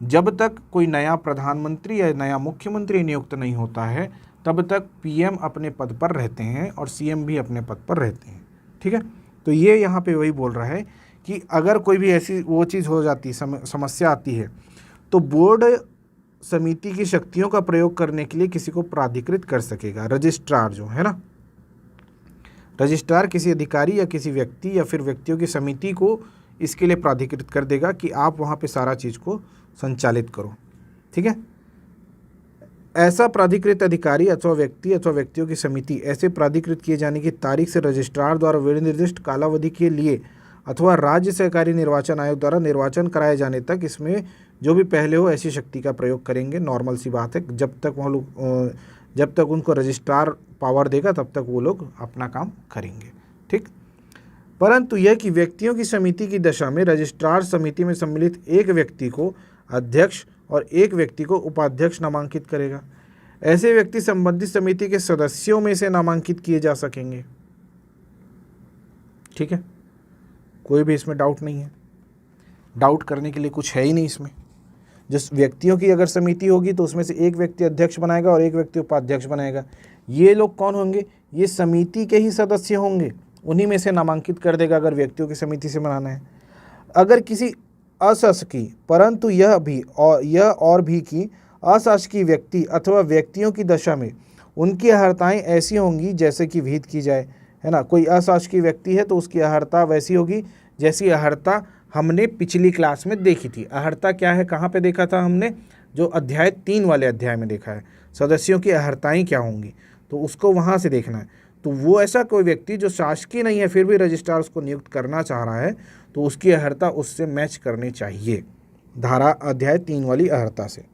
जब तक कोई नया प्रधानमंत्री या नया मुख्यमंत्री नियुक्त नहीं होता है तब तक पीएम अपने पद पर रहते हैं और सीएम भी अपने पद पर रहते हैं, ठीक है। तो ये यहाँ पे वही बोल रहा है कि अगर कोई भी ऐसी वो चीज़ हो जाती, समस्या आती है, तो बोर्ड समिति की शक्तियों का प्रयोग करने के लिए किसी को प्राधिकृत कर सकेगा। रजिस्ट्रार जो है ना, रजिस्ट्रार किसी अधिकारी या किसी व्यक्ति या फिर व्यक्तियों की समिति को इसके लिए प्राधिकृत कर देगा कि आप वहाँ पे सारा चीज़ को संचालित करो, ठीक है। ऐसा प्राधिकृत अधिकारी अथवा व्यक्ति अथवा व्यक्तियों की समिति ऐसे प्राधिकृत किए जाने की तारीख से रजिस्ट्रार द्वारा विनिर्दिष्ट कालावधि के लिए अथवा राज्य सहकारी निर्वाचन आयोग द्वारा निर्वाचन कराए जाने तक इसमें जो भी पहले हो ऐसी शक्ति का प्रयोग करेंगे। नॉर्मल सी बात है, जब तक उनको रजिस्ट्रार पावर देगा तब तक वो लोग अपना काम करेंगे, ठीक। परंतु यह कि व्यक्तियों की समिति की दशा में रजिस्ट्रार समिति में सम्मिलित एक व्यक्ति को अध्यक्ष और एक व्यक्ति को उपाध्यक्ष नामांकित करेगा। ऐसे व्यक्ति संबंधित समिति के सदस्यों में से नामांकित किए जा सकेंगे। ठीक है, कोई भी इसमें डाउट नहीं है, डाउट करने के लिए कुछ है ही नहीं इसमें। जिस व्यक्तियों की अगर समिति होगी तो उसमें से एक व्यक्ति अध्यक्ष बनाएगा और एक व्यक्ति उपाध्यक्ष बनाएगा। ये लोग कौन होंगे? ये समिति के ही सदस्य होंगे, उन्हीं में से नामांकित कर देगा अगर व्यक्तियों की समिति से बनाना है। अगर किसी अशासकीय, परंतु यह और भी कि अशासकीय व्यक्ति अथवा व्यक्तियों की दशा में उनकी अहर्ताएँ ऐसी होंगी जैसे कि विहित की जाए, है ना। कोई अशासकीय व्यक्ति है तो उसकी अहर्ता वैसी होगी जैसी अहर्ता हमने पिछली क्लास में देखी थी। अहर्ता क्या है, कहाँ पे देखा था हमने? जो अध्याय 3 वाले अध्याय में देखा है, सदस्यों की अहर्ताएँ क्या होंगी, तो उसको वहाँ से देखना है। तो वो ऐसा कोई व्यक्ति जो शासकीय नहीं है फिर भी रजिस्ट्रार उसको नियुक्त करना चाह रहा है तो उसकी अहर्ता उससे मैच करनी चाहिए, धारा अध्याय 3 वाली अहर्ता से।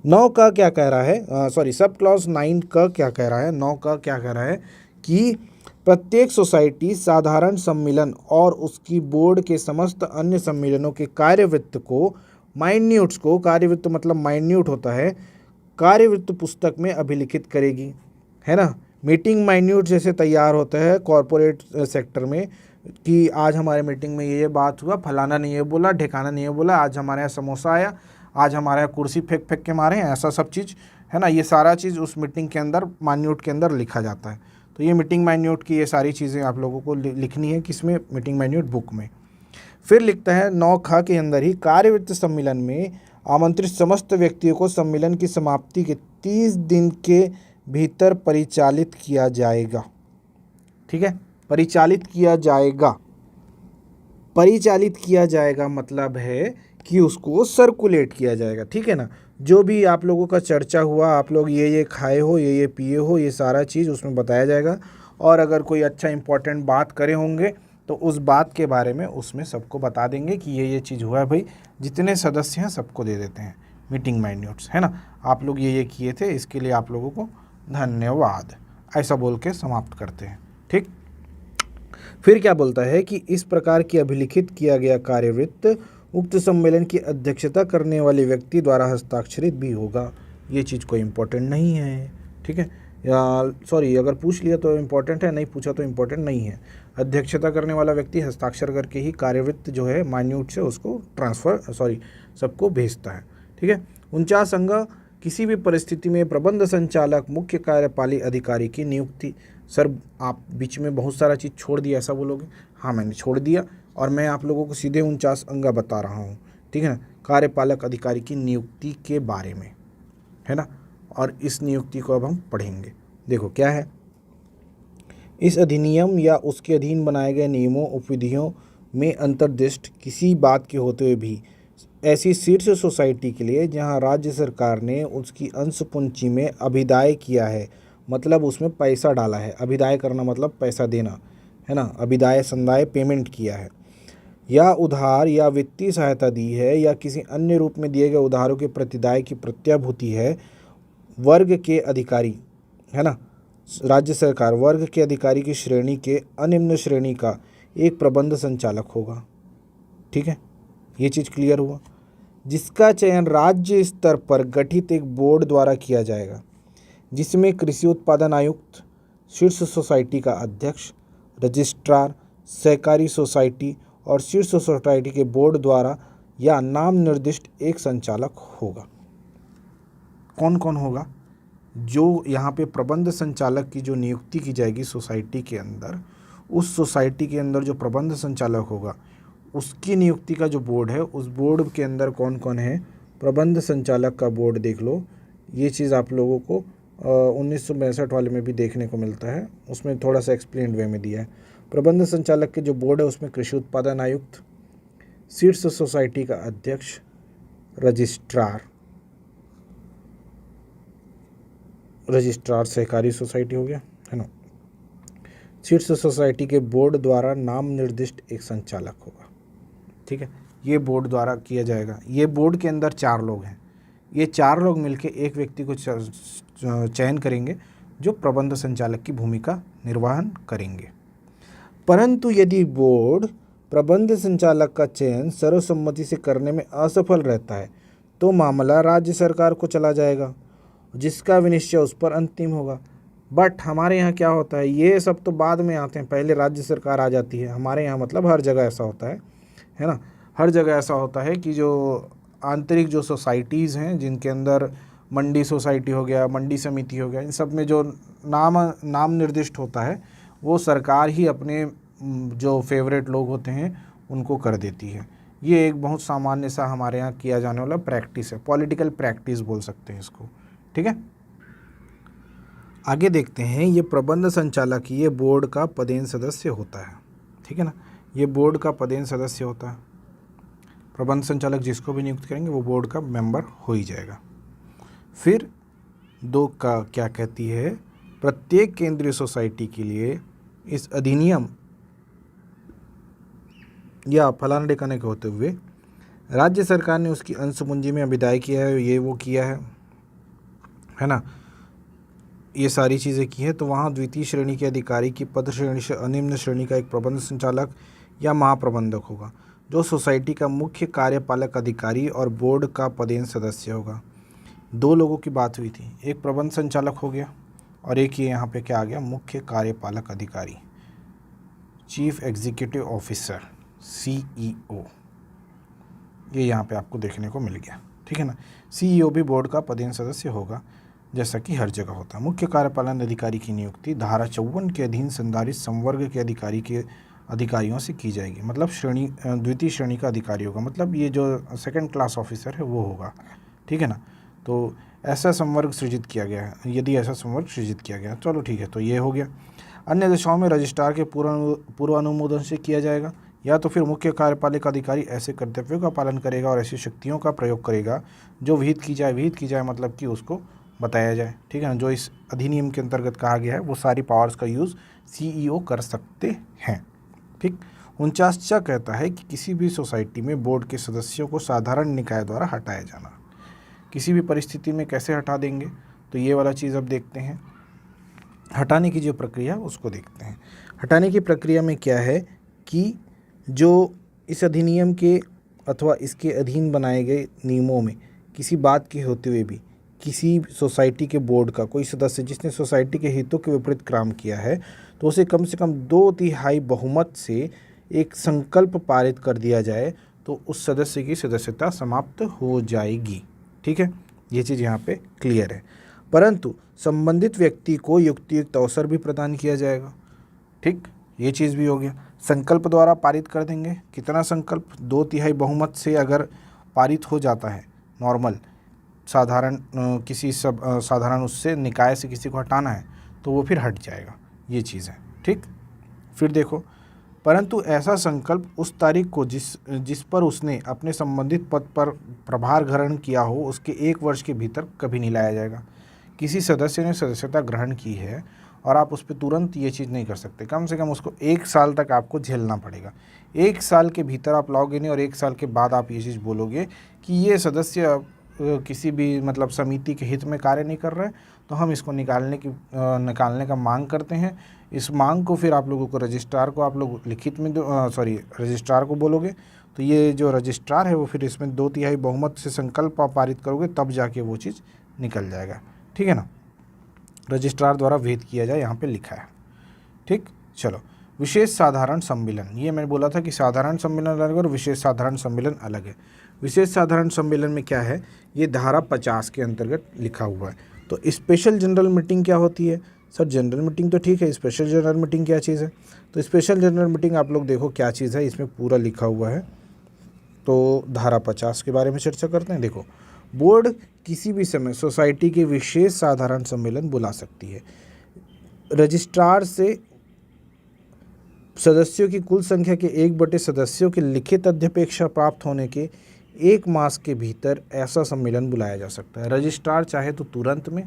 9 का क्या कह रहा है, सब क्लॉज 9 का क्या कह रहा है? 9 का क्या कह रहा है कि प्रत्येक सोसाइटी साधारण सम्मेलन और उसकी बोर्ड के समस्त अन्य सम्मेलनों के कार्यवृत्त को माइन्यूट्स को, कार्यवृत्त मतलब माइन्यूट होता है, कार्यवृत्त पुस्तक में अभिलिखित करेगी, है ना। मीटिंग माइन्यूट जैसे तैयार होता है कॉरपोरेट सेक्टर में कि आज हमारे मीटिंग में ये बात हुआ, फलाना ने ये बोला, ढिकाना ने ये बोला, आज हमारे यहाँ समोसा आया, आज हमारे यहाँ कुर्सी फेंक फेंक के मारे हैं, ऐसा सब चीज़, है ना। ये सारा चीज़ उस मीटिंग के अंदर माइन्यूट के अंदर लिखा जाता है। तो ये मीटिंग माइन्यूट की ये सारी चीज़ें आप लोगों को लिखनी है किसमें? मीटिंग माइन्यूट बुक में। फिर लिखता है 9 ख के अंदर ही कार्यवृत्त सम्मेलन में आमंत्रित समस्त व्यक्तियों को सम्मेलन की समाप्ति के 30 दिन के भीतर परिचालित किया जाएगा। ठीक है, परिचालित किया जाएगा। परिचालित किया जाएगा मतलब है कि उसको सर्कुलेट किया जाएगा। ठीक है ना, जो भी आप लोगों का चर्चा हुआ, आप लोग ये खाए हो, ये पिए हो, ये सारा चीज़ उसमें बताया जाएगा। और अगर कोई अच्छा इंपॉर्टेंट बात करे होंगे तो उस बात के बारे में उसमें सबको बता देंगे कि ये चीज़ हुआ है भाई, जितने सदस्य हैं सबको दे देते हैं मीटिंग माइन्यूट्स, है ना। आप लोग ये किए थे, इसके लिए आप लोगों को धन्यवाद, ऐसा बोल के समाप्त करते हैं। ठीक, फिर क्या बोलता है कि इस प्रकार की अभिलिखित किया गया कार्यवृत्त उक्त सम्मेलन की अध्यक्षता करने वाले व्यक्ति द्वारा हस्ताक्षरित भी होगा। ये चीज़ कोई इम्पोर्टेंट नहीं है। ठीक है, या सॉरी, अगर पूछ लिया तो इम्पोर्टेंट है, नहीं पूछा तो इम्पोर्टेंट नहीं है। अध्यक्षता करने वाला व्यक्ति हस्ताक्षर करके ही कार्यवृत्त जो है माइन्यूट से उसको सबको भेजता है। ठीक है। 49 अंग, किसी भी परिस्थिति में प्रबंध संचालक मुख्य कार्यपाली अधिकारी की नियुक्ति। सर आप बीच में बहुत सारा चीज़ छोड़ दिया, ऐसा बोलोगे? हाँ, मैंने छोड़ दिया और मैं आप लोगों को सीधे 49 अंग बता रहा हूँ। ठीक है ना, कार्यपालक अधिकारी की नियुक्ति के बारे में, है ना। और इस नियुक्ति को अब हम पढ़ेंगे। देखो क्या है, इस अधिनियम या उसके अधीन बनाए गए नियमों उपविधियों में अंतर्दिष्ट किसी बात के होते हुए भी ऐसी शीर्ष सोसाइटी के लिए जहां राज्य सरकार ने उसकी अंश पूंजी में अभिदाय किया है, मतलब उसमें पैसा डाला है। अभिदाय करना मतलब पैसा देना, है ना। अभिदाय संदाय पेमेंट किया है, या उधार या वित्तीय सहायता दी है, या किसी अन्य रूप में दिए गए उधारों के प्रतिदाय की प्रत्याभूति है। वर्ग के अधिकारी, है ना, राज्य सरकार वर्ग के अधिकारी की श्रेणी के अनिम्न श्रेणी का एक प्रबंध संचालक होगा। ठीक है, ये चीज़ क्लियर हुआ। जिसका चयन राज्य स्तर पर गठित एक बोर्ड द्वारा किया जाएगा, जिसमें कृषि उत्पादन आयुक्त, शीर्ष सोसाइटी का अध्यक्ष, रजिस्ट्रार, सहकारी सोसाइटी और शीर्ष सोसाइटी के बोर्ड द्वारा या नाम निर्दिष्ट एक संचालक होगा। कौन कौन होगा? जो यहाँ पे प्रबंध संचालक की जो नियुक्ति की जाएगी सोसाइटी के अंदर, उस सोसाइटी के अंदर जो प्रबंध संचालक होगा उसकी नियुक्ति का जो बोर्ड है, उस बोर्ड के अंदर कौन कौन है? प्रबंध संचालक का बोर्ड देख लो। ये चीज़ आप लोगों को 1962 वाले में भी देखने को मिलता है, उसमें थोड़ा सा एक्सप्लेन्ड वे में दिया है। प्रबंध संचालक के जो बोर्ड है उसमें कृषि उत्पादन आयुक्त, शीर्ष सोसाइटी का अध्यक्ष, रजिस्ट्रार सहकारी सोसाइटी हो गया, है ना। शीर्ष सोसाइटी के बोर्ड द्वारा नाम निर्दिष्ट एक संचालक होगा। ठीक है, ये बोर्ड द्वारा किया जाएगा। ये बोर्ड के अंदर 4 लोग हैं। ये 4 लोग मिलके एक व्यक्ति को चयन करेंगे जो प्रबंध संचालक की भूमिका निर्वहन करेंगे। परंतु यदि बोर्ड प्रबंध संचालक का चयन सर्वसम्मति से करने में असफल रहता है तो मामला राज्य सरकार को चला जाएगा, जिसका विनिश्चय उस पर अंतिम होगा। बट हमारे यहाँ क्या होता है, ये सब तो बाद में आते हैं, पहले राज्य सरकार आ जाती है। हमारे यहाँ मतलब हर जगह ऐसा होता है ना। हर जगह ऐसा होता है कि जो आंतरिक जो सोसाइटीज़ हैं, जिनके अंदर मंडी सोसाइटी हो गया, मंडी समिति हो गया, इन सब में जो नाम निर्दिष्ट होता है वो सरकार ही अपने जो फेवरेट लोग होते हैं उनको कर देती है। ये एक बहुत सामान्य सा हमारे यहाँ किया जाने वाला प्रैक्टिस है, पॉलिटिकल प्रैक्टिस बोल सकते हैं इसको। ठीक है, आगे देखते हैं। ये प्रबंध संचालक ये बोर्ड का पदेन सदस्य होता है। ठीक है ना, ये बोर्ड का पदेन सदस्य होता है। प्रबंध संचालक जिसको भी नियुक्त करेंगे वो बोर्ड का मेंबर हो ही जाएगा। फिर 2 का क्या कहती है, प्रत्येक केंद्रीय सोसाइटी के लिए इस अधिनियम या फलाना ठिकाने के होते हुए राज्य सरकार ने उसकी अंशपूंजी में अभिदाय किया है, ये वो किया है ना, ये सारी चीज़ें की है। तो वहाँ द्वितीय श्रेणी के अधिकारी की पद श्रेणी से अनिम्न श्रेणी का एक प्रबंध संचालक या महाप्रबंधक होगा, जो सोसाइटी का मुख्य कार्यपालक अधिकारी और बोर्ड का पदेन सदस्य होगा। 2 लोगों की बात हुई थी, एक प्रबंध संचालक हो गया और एक ये यहाँ पे क्या आ गया, मुख्य कार्यपालक अधिकारी, चीफ एग्जीक्यूटिव ऑफिसर, CEO। ये यहाँ पे आपको देखने को मिल गया। ठीक है ना, CEO भी बोर्ड का पदेन सदस्य होगा, जैसा कि हर जगह होता है। मुख्य कार्यपालन अधिकारी की नियुक्ति धारा 54 के अधीन संधारित संवर्ग के अधिकारियों से की जाएगी। मतलब द्वितीय श्रेणी का अधिकारी होगा, मतलब ये जो सेकंड क्लास ऑफिसर है वो होगा। ठीक है ना, तो ऐसा संवर्ग सृजित किया गया है, यदि ऐसा संवर्ग सृजित किया गया, चलो ठीक है, तो ये हो गया। अन्य दशाओं में रजिस्ट्रार के पूर्व अनुमोदन से किया जाएगा, या तो फिर मुख्य कार्यपालक अधिकारी ऐसे कर्तव्यों का पालन करेगा और ऐसी शक्तियों का प्रयोग करेगा जो विहित की जाए मतलब कि उसको बताया जाए। ठीक है ना, जो इस अधिनियम के अंतर्गत कहा गया है वो सारी पावर्स का यूज़ CEO कर सकते हैं। ठीक, 49 कहता है कि किसी भी सोसाइटी में बोर्ड के सदस्यों को साधारण निकाय द्वारा हटाया जाना। किसी भी परिस्थिति में कैसे हटा देंगे, तो ये वाला चीज़ अब देखते हैं। हटाने की जो प्रक्रिया उसको देखते हैं। हटाने की प्रक्रिया में क्या है कि जो इस अधिनियम के अथवा इसके अधीन बनाए गए नियमों में किसी बात के होते हुए भी किसी सोसाइटी के बोर्ड का कोई सदस्य जिसने सोसाइटी के हितों के विपरीत काम किया है, तो उसे कम से कम 2/3 बहुमत से एक संकल्प पारित कर दिया जाए तो उस सदस्य की सदस्यता समाप्त हो जाएगी। ठीक है, ये चीज़ यहाँ पे क्लियर है। परंतु संबंधित व्यक्ति को युक्तियुक्त अवसर भी प्रदान किया जाएगा। ठीक, ये चीज़ भी हो गया। संकल्प द्वारा पारित कर देंगे, कितना संकल्प, 2/3 बहुमत से अगर पारित हो जाता है नॉर्मल साधारण साधारण उससे निकाय से किसी को हटाना है तो वो फिर हट जाएगा, ये चीज़ है। ठीक, फिर देखो, परंतु ऐसा संकल्प उस तारीख को जिस पर उसने अपने संबंधित पद पर प्रभार ग्रहण किया हो उसके 1 वर्ष के भीतर कभी नहीं लाया जाएगा। किसी सदस्य ने सदस्यता ग्रहण की है और आप उस पर तुरंत ये चीज़ नहीं कर सकते, कम से कम उसको 1 साल तक आपको झेलना पड़ेगा। 1 साल के भीतर आप लाओगे नहीं और 1 साल के बाद आप ये चीज़ बोलोगे कि ये सदस्य किसी भी मतलब समिति के हित में कार्य नहीं कर रहा है, तो हम इसको निकालने का मांग करते हैं। इस मांग को फिर आप लोगों को रजिस्ट्रार को आप लोग लिखित में रजिस्ट्रार को बोलोगे, तो ये जो रजिस्ट्रार है वो फिर इसमें 2/3 बहुमत से संकल्प आप पारित करोगे, तब जाके वो चीज़ निकल जाएगा। ठीक है ना, रजिस्ट्रार द्वारा विहित किया जाए, यहाँ पे लिखा है। ठीक, चलो, विशेष साधारण सम्मेलन, ये मैंने बोला था कि साधारण सम्मेलन अलग है और विशेष साधारण सम्मेलन अलग है। विशेष साधारण सम्मेलन में क्या है, ये धारा 50 के अंतर्गत लिखा हुआ है। तो स्पेशल जनरल मीटिंग क्या होती है? सर जनरल मीटिंग तो ठीक है, स्पेशल जनरल मीटिंग क्या चीज़ है? तो स्पेशल जनरल मीटिंग आप लोग देखो क्या चीज़ है, इसमें पूरा लिखा हुआ है। तो धारा 50 के बारे में चर्चा करते हैं। देखो, बोर्ड किसी भी समय सोसाइटी के विशेष साधारण सम्मेलन बुला सकती है। रजिस्ट्रार से सदस्यों की कुल संख्या के 1/, सदस्यों के लिखित अध्यपेक्षा प्राप्त होने के 1 मास के भीतर ऐसा सम्मेलन बुलाया जा सकता है। रजिस्ट्रार चाहे तो तुरंत में,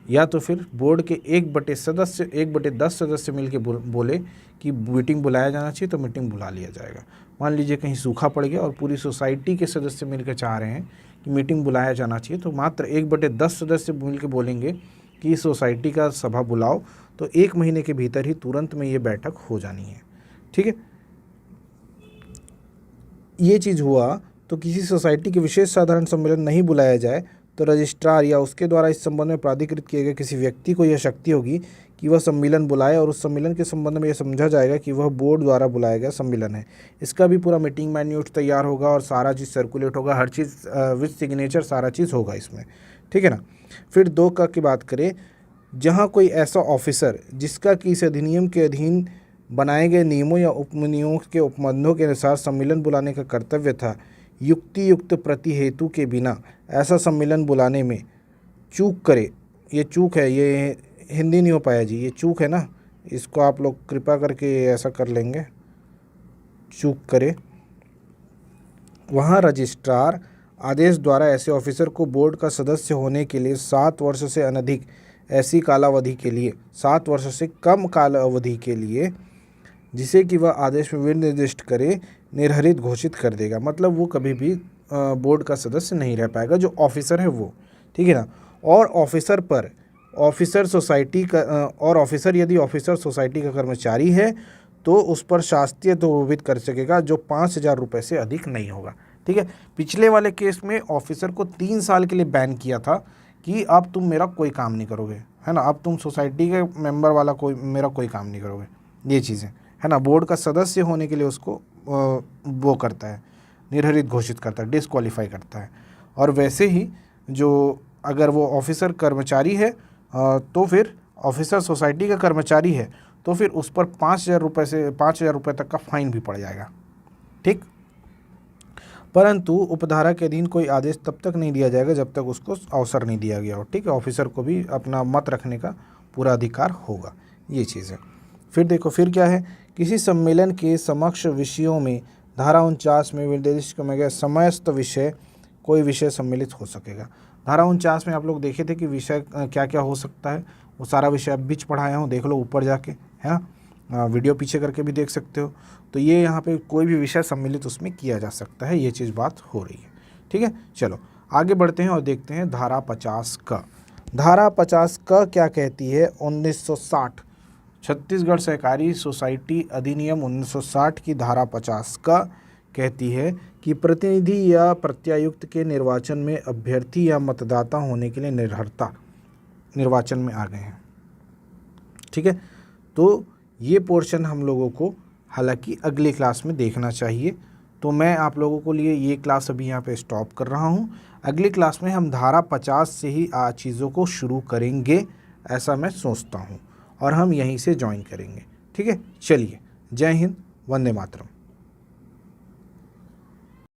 या तो फिर बोर्ड के 1/10 सदस्य मिलकर बोले कि मीटिंग बुलाया जाना चाहिए तो मीटिंग बुला लिया जाएगा। मान लीजिए कहीं सूखा पड़ गया और पूरी सोसाइटी के सदस्य मिलकर चाह रहे हैं कि मीटिंग बुलाया जाना चाहिए, तो मात्र 1/10 सदस्य मिलकर बोलेंगे कि सोसाइटी का सभा बुलाओ, तो 1 महीने के भीतर ही तुरंत में ये बैठक हो जानी है। ठीक है, ये चीज़ हुआ तो किसी सोसाइटी के विशेष साधारण सम्मेलन नहीं बुलाया जाए तो रजिस्ट्रार या उसके द्वारा इस संबंध में प्राधिकृत किए गए किसी व्यक्ति को यह शक्ति होगी कि वह सम्मेलन बुलाए, और उस सम्मेलन के संबंध में यह समझा जाएगा कि वह बोर्ड द्वारा बुलाया गया सम्मेलन है। इसका भी पूरा मीटिंग मैन्यूट तैयार होगा और सारा चीज़ सर्कुलेट होगा, हर चीज़ विद सिग्नेचर सारा चीज़ होगा इसमें। ठीक है ना। फिर 2 का की बात करें, जहाँ कोई ऐसा ऑफिसर जिसका कि इस अधिनियम के अधीन बनाए गए नियमों या उपनियमों के उपबंधों के अनुसार सम्मेलन बुलाने का कर्तव्य था, युक्ति युक्त प्रति हेतु के बिना ऐसा सम्मेलन बुलाने में चूक करे, ये चूक है, ये हिंदी नहीं हो पाया जी, ये चूक है ना, इसको आप लोग कृपा करके ऐसा कर लेंगे, चूक करे, वहाँ रजिस्ट्रार आदेश द्वारा ऐसे ऑफिसर को बोर्ड का सदस्य होने के लिए 7 वर्ष से अनधिक ऐसी कालावधि के लिए 7 वर्ष से कम कालावधि के लिए जिसे कि वह आदेश में विनिर्दिष्ट करे निर्हरित घोषित कर देगा। मतलब वो कभी भी बोर्ड का सदस्य नहीं रह पाएगा, जो ऑफिसर है वो। ठीक है ना। और ऑफिसर पर ऑफिसर सोसाइटी का और ऑफिसर यदि ऑफिसर सोसाइटी का कर्मचारी है तो उस पर शास्तीय तो कर सकेगा, जो 5,000 रुपये से अधिक नहीं होगा। ठीक है। पिछले वाले केस में ऑफिसर को 3 साल के लिए बैन किया था कि अब तुम मेरा कोई काम नहीं करोगे, है ना, अब तुम सोसाइटी के मेंबर वाला मेरा कोई काम नहीं करोगे, ये चीज़ें, है ना। बोर्ड का सदस्य होने के लिए उसको वो करता है, निर्हरित घोषित करता है, डिसक्वालीफाई करता है। और वैसे ही जो अगर वो ऑफिसर कर्मचारी है तो फिर ऑफिसर सोसाइटी का कर्मचारी है तो फिर उस पर 5,000 रुपये से 5,000 रुपये तक का फाइन भी पड़ जाएगा। ठीक। परंतु उपधारा के अधीन कोई आदेश तब तक नहीं दिया जाएगा जब तक उसको अवसर नहीं दिया गया हो। ठीक है। ऑफिसर को भी अपना मत रखने का पूरा अधिकार होगा, ये चीज़ है। फिर देखो, फिर क्या है, किसी सम्मेलन के समक्ष विषयों में धारा 49 में निर्देशित किया गया समस्त विषय कोई विषय सम्मिलित हो सकेगा। धारा 49 में आप लोग देखे थे कि विषय क्या क्या हो सकता है, वो सारा विषय अब बीच पढ़ाया हूँ, देख लो ऊपर जाके, है ना, वीडियो पीछे करके भी देख सकते हो। तो ये यहाँ पे कोई भी विषय सम्मिलित उसमें किया जा सकता है, ये चीज़ बात हो रही है। ठीक है। चलो आगे बढ़ते हैं और देखते हैं धारा 50 का। धारा 50 का क्या कहती है, 1960 छत्तीसगढ़ सहकारी सोसाइटी अधिनियम 1960 की धारा 50 का कहती है कि प्रतिनिधि या प्रत्यायुक्त के निर्वाचन में अभ्यर्थी या मतदाता होने के लिए निर्वाचन में आ गए हैं। ठीक है। तो ये पोर्शन हम लोगों को हालांकि अगली क्लास में देखना चाहिए, तो मैं आप लोगों को लिए ये क्लास अभी यहाँ पे स्टॉप कर रहा हूँ। अगली क्लास में हम धारा 50 से ही चीज़ों को शुरू करेंगे, ऐसा मैं सोचता हूँ, और हम यहीं से ज्वाइन करेंगे। ठीक है। चलिए, जय हिंद, वंदे मातरम।